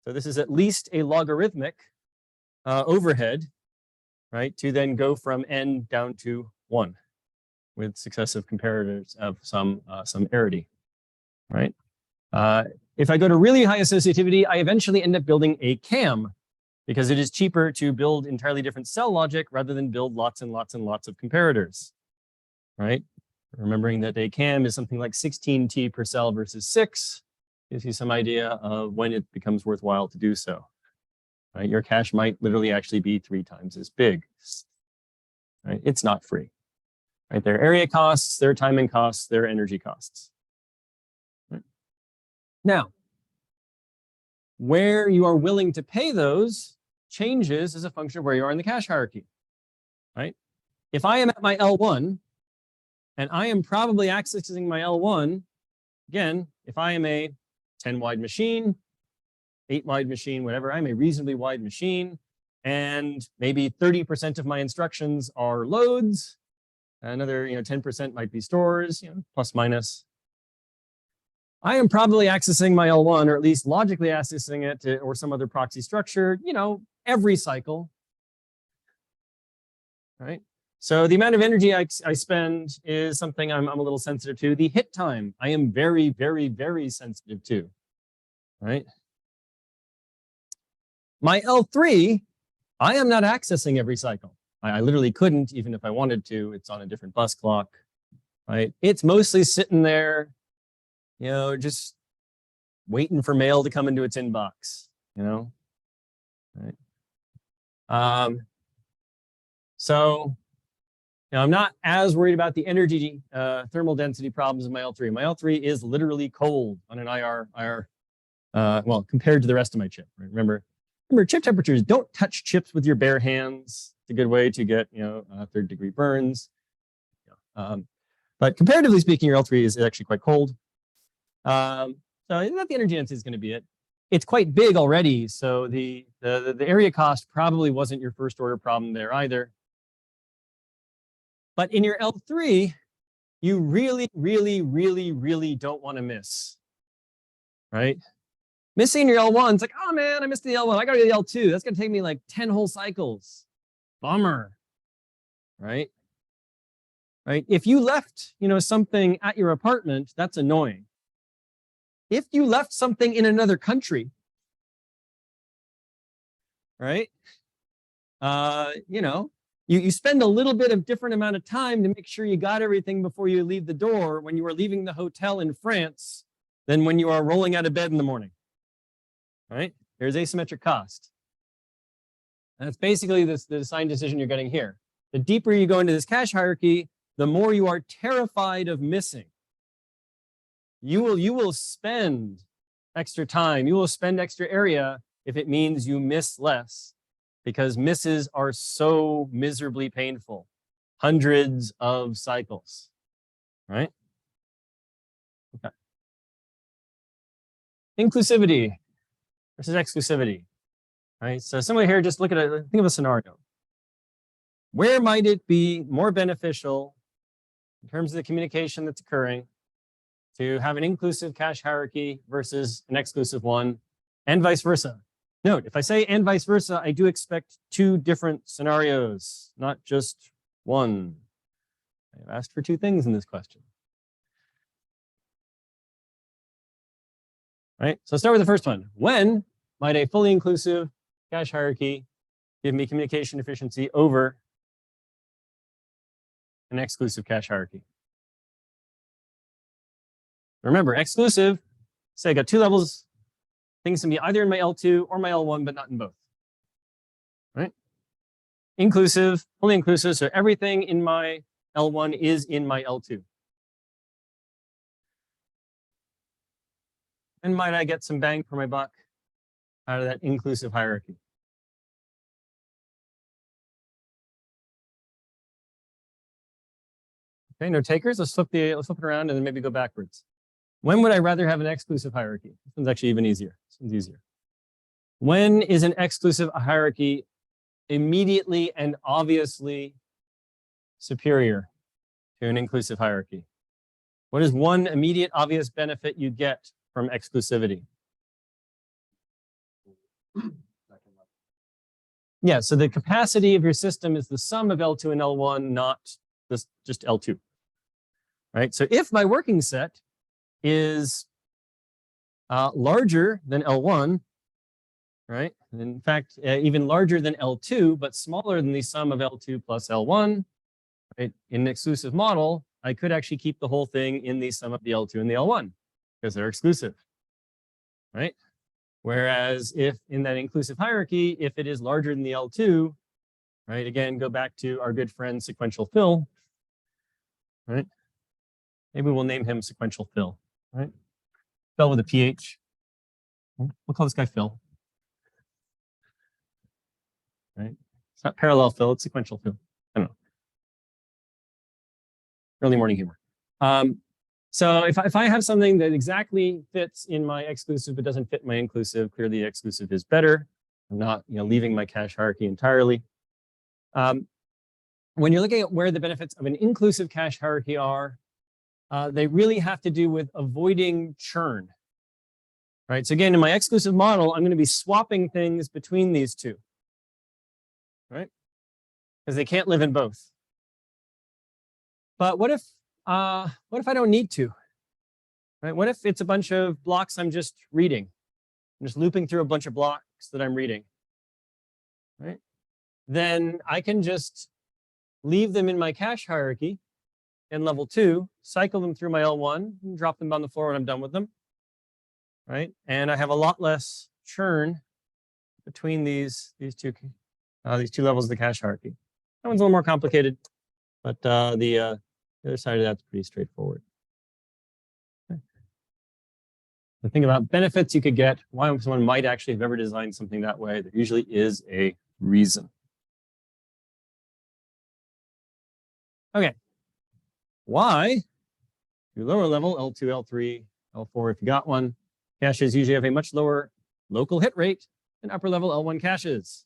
So this is at least a logarithmic overhead, right? To then go from n down to 1 with successive comparators of some arity, right? If I go to really high associativity, I eventually end up building a CAM because it is cheaper to build entirely different cell logic rather than build lots and lots and lots of comparators, right? Remembering that a CAM is something like 16T per cell versus 6 gives you some idea of when it becomes worthwhile to do so. Right? Your cache might literally actually be 3 times as big. Right? It's not free. Right? There are area costs, there are timing costs, there are energy costs. Right? Now, where you are willing to pay those changes as a function of where you are in the cache hierarchy. Right? If I am at my L1, and I am probably accessing my L1, again, if I am a 10 wide machine, 8 wide machine, whatever, I'm a reasonably wide machine, and maybe 30% of my instructions are loads, another 10% might be stores, plus minus. I am probably accessing my L1, or at least logically accessing it, or some other proxy structure, every cycle, right? So the amount of energy I spend is something I'm a little sensitive to. The hit time, I am very, very, very sensitive to, right? My L3, I am not accessing every cycle. I literally couldn't, even if I wanted to. It's on a different bus clock, right? It's mostly sitting there, just waiting for mail to come into its inbox, right? So I'm not as worried about the energy thermal density problems of my L3. My L3 is literally cold on an IR, well, compared to the rest of my chip. Right? Remember, chip temperatures, don't touch chips with your bare hands. It's a good way to get, 3rd-degree burns. But comparatively speaking, your L3 is actually quite cold. So that the energy density is going to be it. It's quite big already, so the area cost probably wasn't your first order problem there either. But in your L3, you really, really, really, really don't want to miss, right? Missing your L1 is like, oh man, I missed the L1. I got to do the L2. That's going to take me like 10 whole cycles. Bummer, right? Right? If you left, something at your apartment, that's annoying. If you left something in another country, right? You spend a little bit of different amount of time to make sure you got everything before you leave the door when you are leaving the hotel in France than when you are rolling out of bed in the morning, right? There's asymmetric cost. And that's basically the design decision you're getting here. The deeper you go into this cache hierarchy, the more you are terrified of missing. You will spend extra time, you will spend extra area if it means you miss less, because misses are so miserably painful. Hundreds of cycles, right? Okay. Inclusivity versus exclusivity, right? So similar here, just think of a scenario. Where might it be more beneficial in terms of the communication that's occurring to have an inclusive cache hierarchy versus an exclusive one, and vice versa? Note, if I say and vice versa, I do expect two different scenarios, not just one. I've asked for two things in this question. Right, so start with the first one. When might a fully inclusive cache hierarchy give me communication efficiency over an exclusive cache hierarchy? Remember, exclusive, say I got two levels. Things can be either in my L2 or my L1, but not in both. Right? Inclusive, fully inclusive, so everything in my L1 is in my L2. And might I get some bang for my buck out of that inclusive hierarchy? Okay, no takers. Let's flip it around and then maybe go backwards. When would I rather have an exclusive hierarchy? This one's actually even easier. This one's easier. When is an exclusive hierarchy immediately and obviously superior to an inclusive hierarchy? What is one immediate obvious benefit you get from exclusivity? Yeah, so the capacity of your system is the sum of L2 and L1, not just L2. Right? So if my working set is larger than L1, right? And in fact, even larger than L2, but smaller than the sum of L2 plus L1, right? In an exclusive model, I could actually keep the whole thing in the sum of the L2 and the L1 because they're exclusive, right? Whereas if in that inclusive hierarchy, if it is larger than the L2, right? Again, go back to our good friend sequential Phil, right? Maybe we'll name him sequential Phil, right? Phil with a PH. We'll call this guy Phil. Right? It's not parallel Phil, it's sequential Phil. I don't know. Early morning humor. So if I have something that exactly fits in my exclusive but doesn't fit my inclusive, clearly exclusive is better. I'm not leaving my cache hierarchy entirely. When you're looking at where the benefits of an inclusive cache hierarchy are, they really have to do with avoiding churn. Right? So again, in my exclusive model, I'm going to be swapping things between these two. Right? Because they can't live in both. But what if I don't need to? Right? What if it's a bunch of blocks I'm just reading? I'm just looping through a bunch of blocks that I'm reading. Right? Then I can just leave them in my cache hierarchy in level 2, cycle them through my L1, and drop them on the floor when I'm done with them. Right? And I have a lot less churn between these two levels of the cache hierarchy. That one's a little more complicated, but the other side of that's pretty straightforward. Okay. The thing about benefits you could get, why someone might actually have ever designed something that way, there usually is a reason. Okay. Why? Your lower level, L2, L3, L4, if you got one, Caches usually have a much lower local hit rate than upper level L1 caches.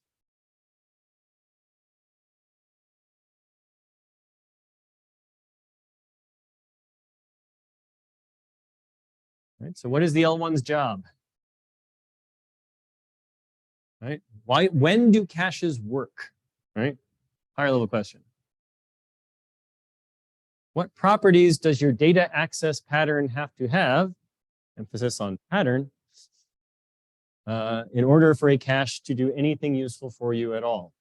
Right, so what is the L1's job? Right? When do caches work? Right? Higher level question. What properties does your data access pattern have to have, emphasis on pattern, in order for a cache to do anything useful for you at all?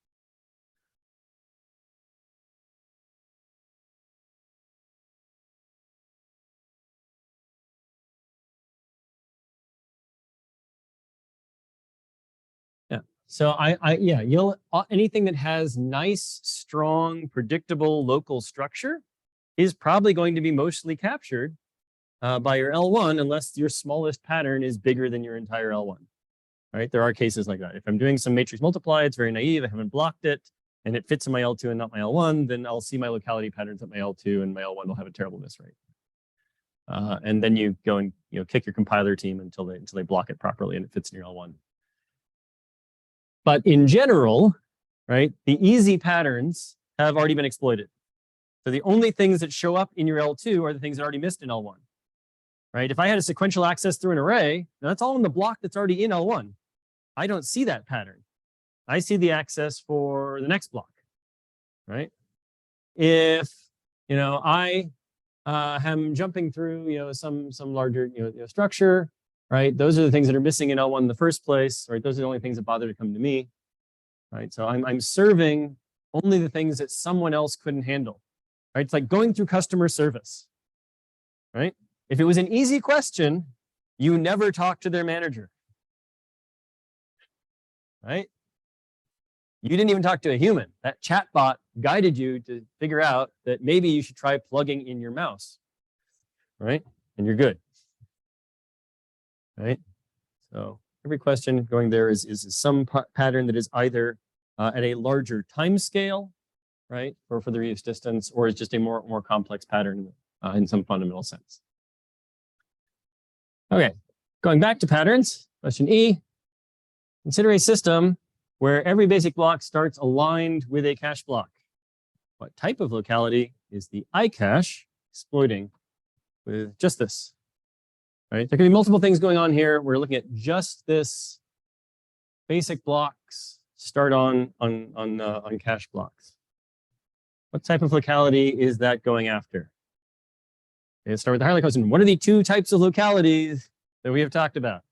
Yeah. So you'll anything that has nice, strong, predictable local structure is probably going to be mostly captured by your L1 unless your smallest pattern is bigger than your entire L1. Right? There are cases like that. If I'm doing some matrix multiply, it's very naive, I haven't blocked it, and it fits in my L2 and not my L1, then I'll see my locality patterns at my L2 and my L1 will have a terrible miss rate. And then you go and kick your compiler team until they block it properly and it fits in your L1. But in general, right, the easy patterns have already been exploited. So the only things that show up in your L2 are the things that already missed in L1. Right? If I had a sequential access through an array, that's all in the block that's already in L1. I don't see that pattern. I see the access for the next block, right? If I am jumping through some larger structure, right? Those are the things that are missing in L1 in the first place, right? Those are the only things that bother to come to me, right? So I'm serving only the things that someone else couldn't handle, right? It's like going through customer service, right? If it was an easy question, you never talk to their manager, right? You didn't even talk to a human. That chatbot guided you to figure out that maybe you should try plugging in your mouse, right? And you're good, right? So every question going there is some pattern that is either at a larger time scale, right, or for the reuse distance, or is just a more complex pattern in some fundamental sense. Okay, going back to patterns, question E, consider a system where every basic block starts aligned with a cache block. What type of locality is the iCache exploiting with just this? Right? There can be multiple things going on here. We're looking at just this basic blocks start on cache blocks. What type of locality is that going after? Okay, let's start with the higher question. What are the two types of localities that we have talked about?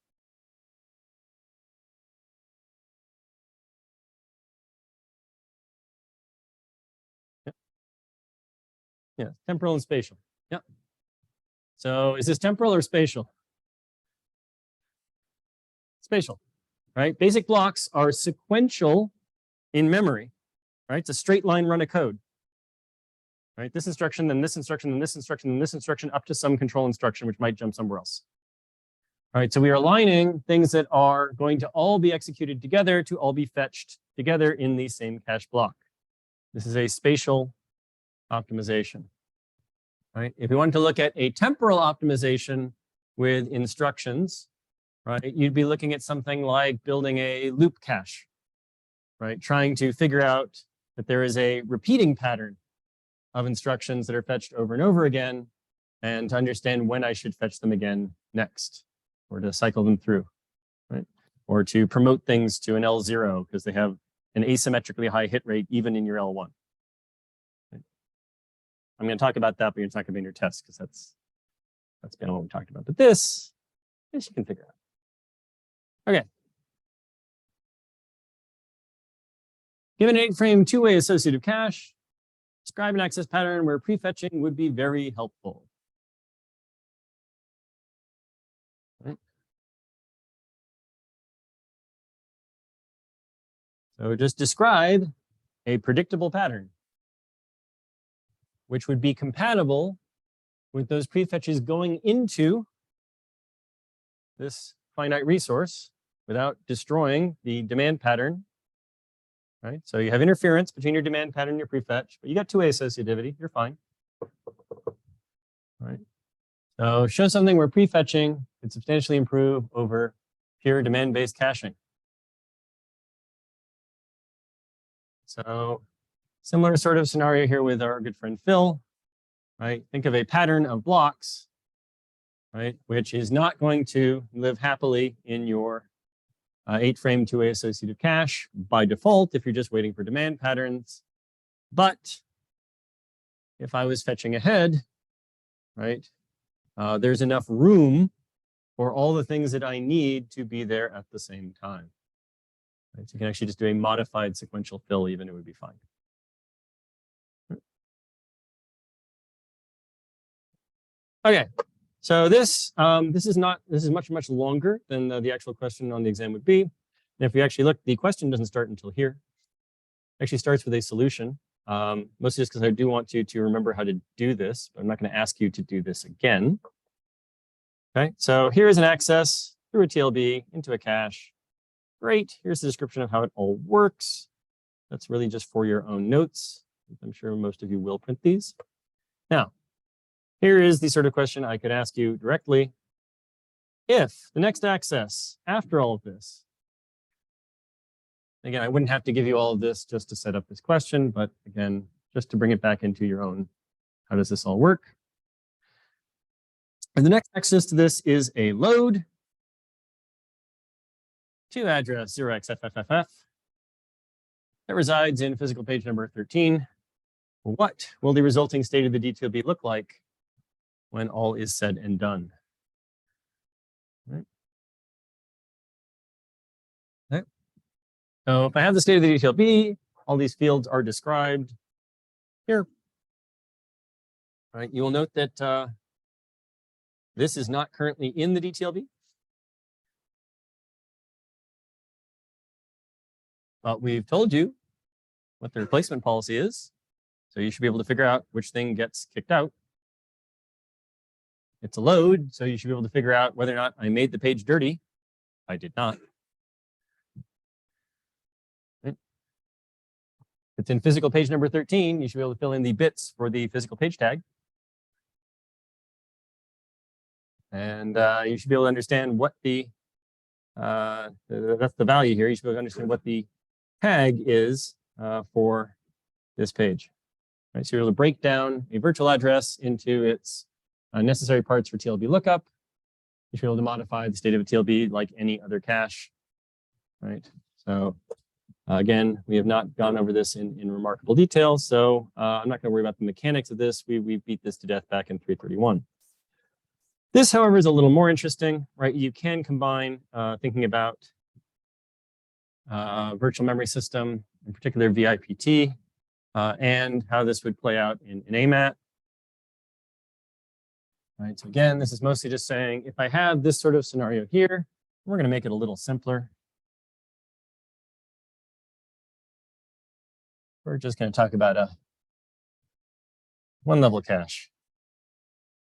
Yeah, temporal and spatial. Yeah. So is this temporal or spatial? Spatial, right? Basic blocks are sequential in memory, right? It's a straight line run of code, right? This instruction, then this instruction, then this instruction, then this instruction, up to some control instruction, which might jump somewhere else. All right, so we are aligning things that are going to all be executed together to all be fetched together in the same cache block. This is a spatial optimization. Right? If we wanted to look at a temporal optimization with instructions, right, you'd be looking at something like building a loop cache, right? Trying to figure out that there is a repeating pattern of instructions that are fetched over and over again, and to understand when I should fetch them again next, or to cycle them through, right? Or to promote things to an L0 because they have an asymmetrically high hit rate even in your L1. I'm going to talk about that, but it's not going to be in your test because that's kind of what we talked about. But this you can figure out. Okay. Given an 8-frame two-way associative cache, describe an access pattern where prefetching would be very helpful. Right. So just describe a predictable pattern which would be compatible with those prefetches going into this finite resource without destroying the demand pattern, right? So you have interference between your demand pattern and your prefetch, but you got two-way associativity, you're fine. All right. So show something where prefetching could substantially improve over pure demand-based caching. So similar sort of scenario here with our good friend Phil, right? Think of a pattern of blocks, right? Which is not going to live happily in your 8-frame two-way associative cache by default if you're just waiting for demand patterns. But if I was fetching ahead, right, there's enough room for all the things that I need to be there at the same time. Right? So you can actually just do a modified sequential fill, even it would be fine. Okay, so this is much longer than the actual question on the exam would be. And if you actually look, the question doesn't start until here. It actually starts with a solution. Mostly just because I do want you to remember how to do this, but I'm not going to ask you to do this again. Okay, so here is an access through a TLB into a cache. Great, here's the description of how it all works. That's really just for your own notes. I'm sure most of you will print these. Now, here is the sort of question I could ask you directly. If the next access after all of this, again, I wouldn't have to give you all of this just to set up this question, but again, just to bring it back into your own, how does this all work? And the next access to this is a load to address 0xFFFF that resides in physical page number 13. What will the resulting state of the DTLB look like when all is said and done? Right. Okay. So if I have the state of the DTLB, all these fields are described here. Right. You will note that this is not currently in the DTLB. But we've told you what the replacement policy is. So you should be able to figure out which thing gets kicked out. It's a load, so you should be able to figure out whether or not I made the page dirty. I did not. Right. It's in physical page number 13. You should be able to fill in the bits for the physical page tag. And you should be able to understand what that's the value here. You should be able to understand what the tag is for this page. Right, so you're able to break down a virtual address into its necessary parts for TLB lookup. You should be able to modify the state of a TLB like any other cache. Right. So again, we have not gone over this in remarkable detail. So I'm not going to worry about the mechanics of this. We beat this to death back in 331. This, however, is a little more interesting, right? You can combine thinking about virtual memory system, in particular VIPT, and how this would play out in AMAT. Right, so again, this is mostly just saying, if I have this sort of scenario here, we're going to make it a little simpler. We're just going to talk about a one-level cache.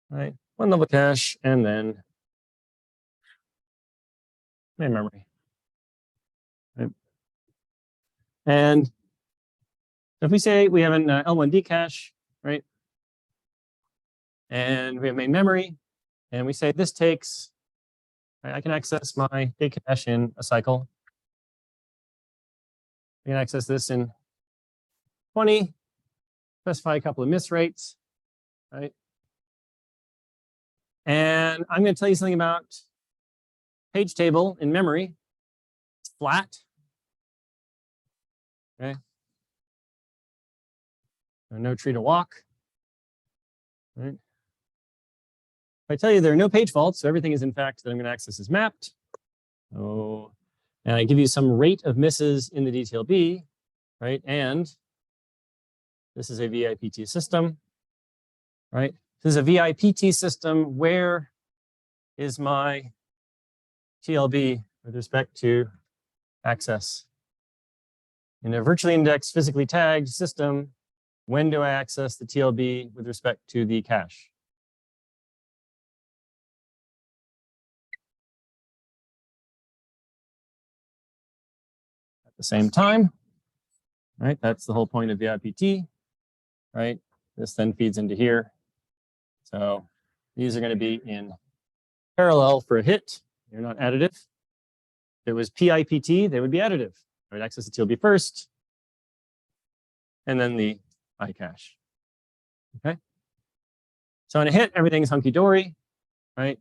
Right, one-level cache, and then main memory. Right. And if we say we have an L1D cache, right, and we have main memory, and we say this takes, right, I can access my data cache in a cycle. I can access this in 20, specify a couple of miss rates, right? And I'm going to tell you something about page table in memory. It's flat. Okay. No tree to walk. Right. If I tell you there are no page faults, so everything is in fact that I'm going to access is mapped. Oh, and I give you some rate of misses in the DTLB, right? And this is a VIPT system, right? This is a VIPT system. Where is my TLB with respect to access? In a virtually indexed, physically tagged system, when do I access the TLB with respect to the cache? At the same time, right? That's the whole point of VIPT, right? This then feeds into here. So These are going to be in parallel for a hit. They're not additive. If it was PIPT, they would be additive. I would access the TLB first, and then the iCache. Okay. So on a hit, everything's hunky-dory, right?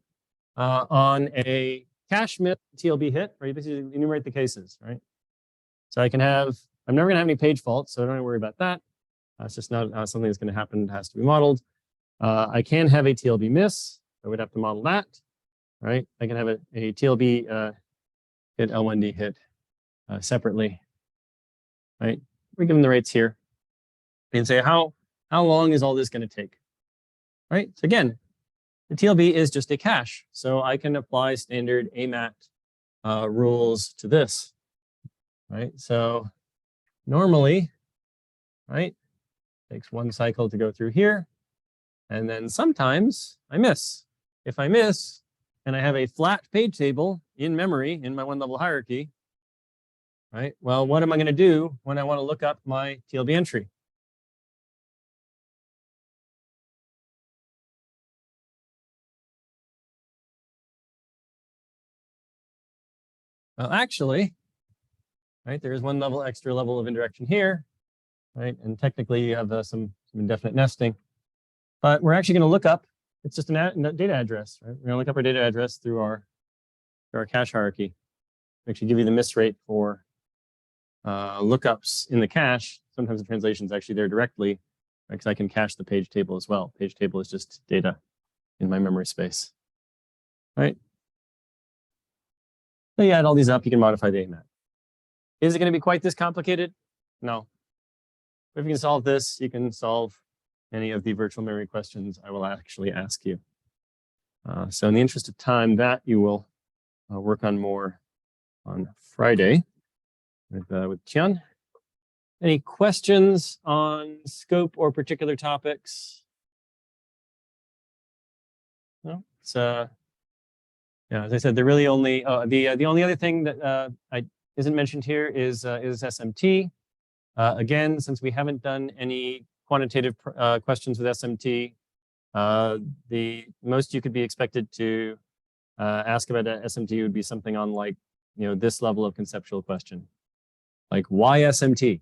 On a cache miss TLB hit, right? You basically enumerate the cases, right? So I can have, I'm never going to have any page faults, so I don't have to worry about that. It's just not something that's going to happen. It has to be modeled. I can have a TLB miss. I would have to model that, right? I can have a TLB hit, L1D hit separately, right? We're given the rates here. And say, how long is all this going to take, right? So again, the TLB is just a cache. So I can apply standard AMAT rules to this, right? So normally, right, takes one cycle to go through here. And then sometimes I miss. If I miss and I have a flat page table in memory in my one level hierarchy, right? Well, what am I going to do when I want to look up my TLB entry? Well, actually, right, there is one extra level of indirection here, right? And technically you have some indefinite nesting. But we're actually going to look up, it's just a data address, right? We're going to look up our data address through our cache hierarchy. Actually give you the miss rate for lookups in the cache. Sometimes the translation is actually there directly, because I can cache the page table as well. Page table is just data in my memory space, right? So you add all these up, you can modify the AMAT. Is it going to be quite this complicated? No. If you can solve this, you can solve any of the virtual memory questions I will actually ask you. So in the interest of time, that you will work on more on Friday with Tian. Any questions on scope or particular topics? No? It's yeah, as I said, they're really only the only other thing that isn't mentioned here is SMT. Again, since we haven't done any quantitative questions with SMT, the most you could be expected to ask about SMT would be something on like, this level of conceptual question, like why SMT?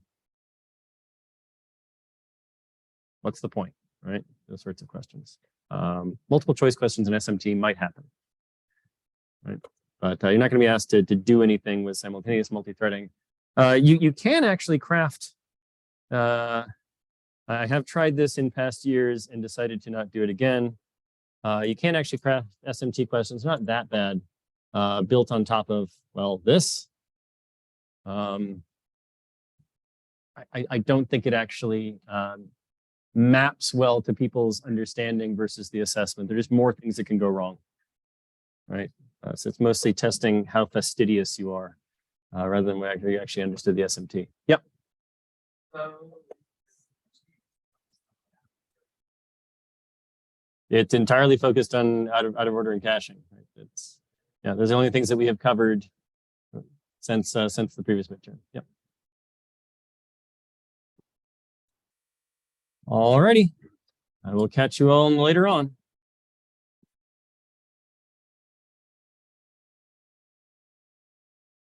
What's the point, right? Those sorts of questions. Multiple choice questions in SMT might happen, right? But you're not going to be asked to do anything with simultaneous multi-threading. You can actually craft. I have tried this in past years and decided to not do it again. You can actually craft SMT questions, not that bad, built on top of, well, this. I don't think it actually maps well to people's understanding versus the assessment. There's more things that can go wrong, right? So it's mostly testing how fastidious you are rather than whether you actually understood the SMT. Yep. It's entirely focused on out of order and caching. Right? It's those are the only things that we have covered since the previous midterm. Yep. Alrighty, I will catch you all later on.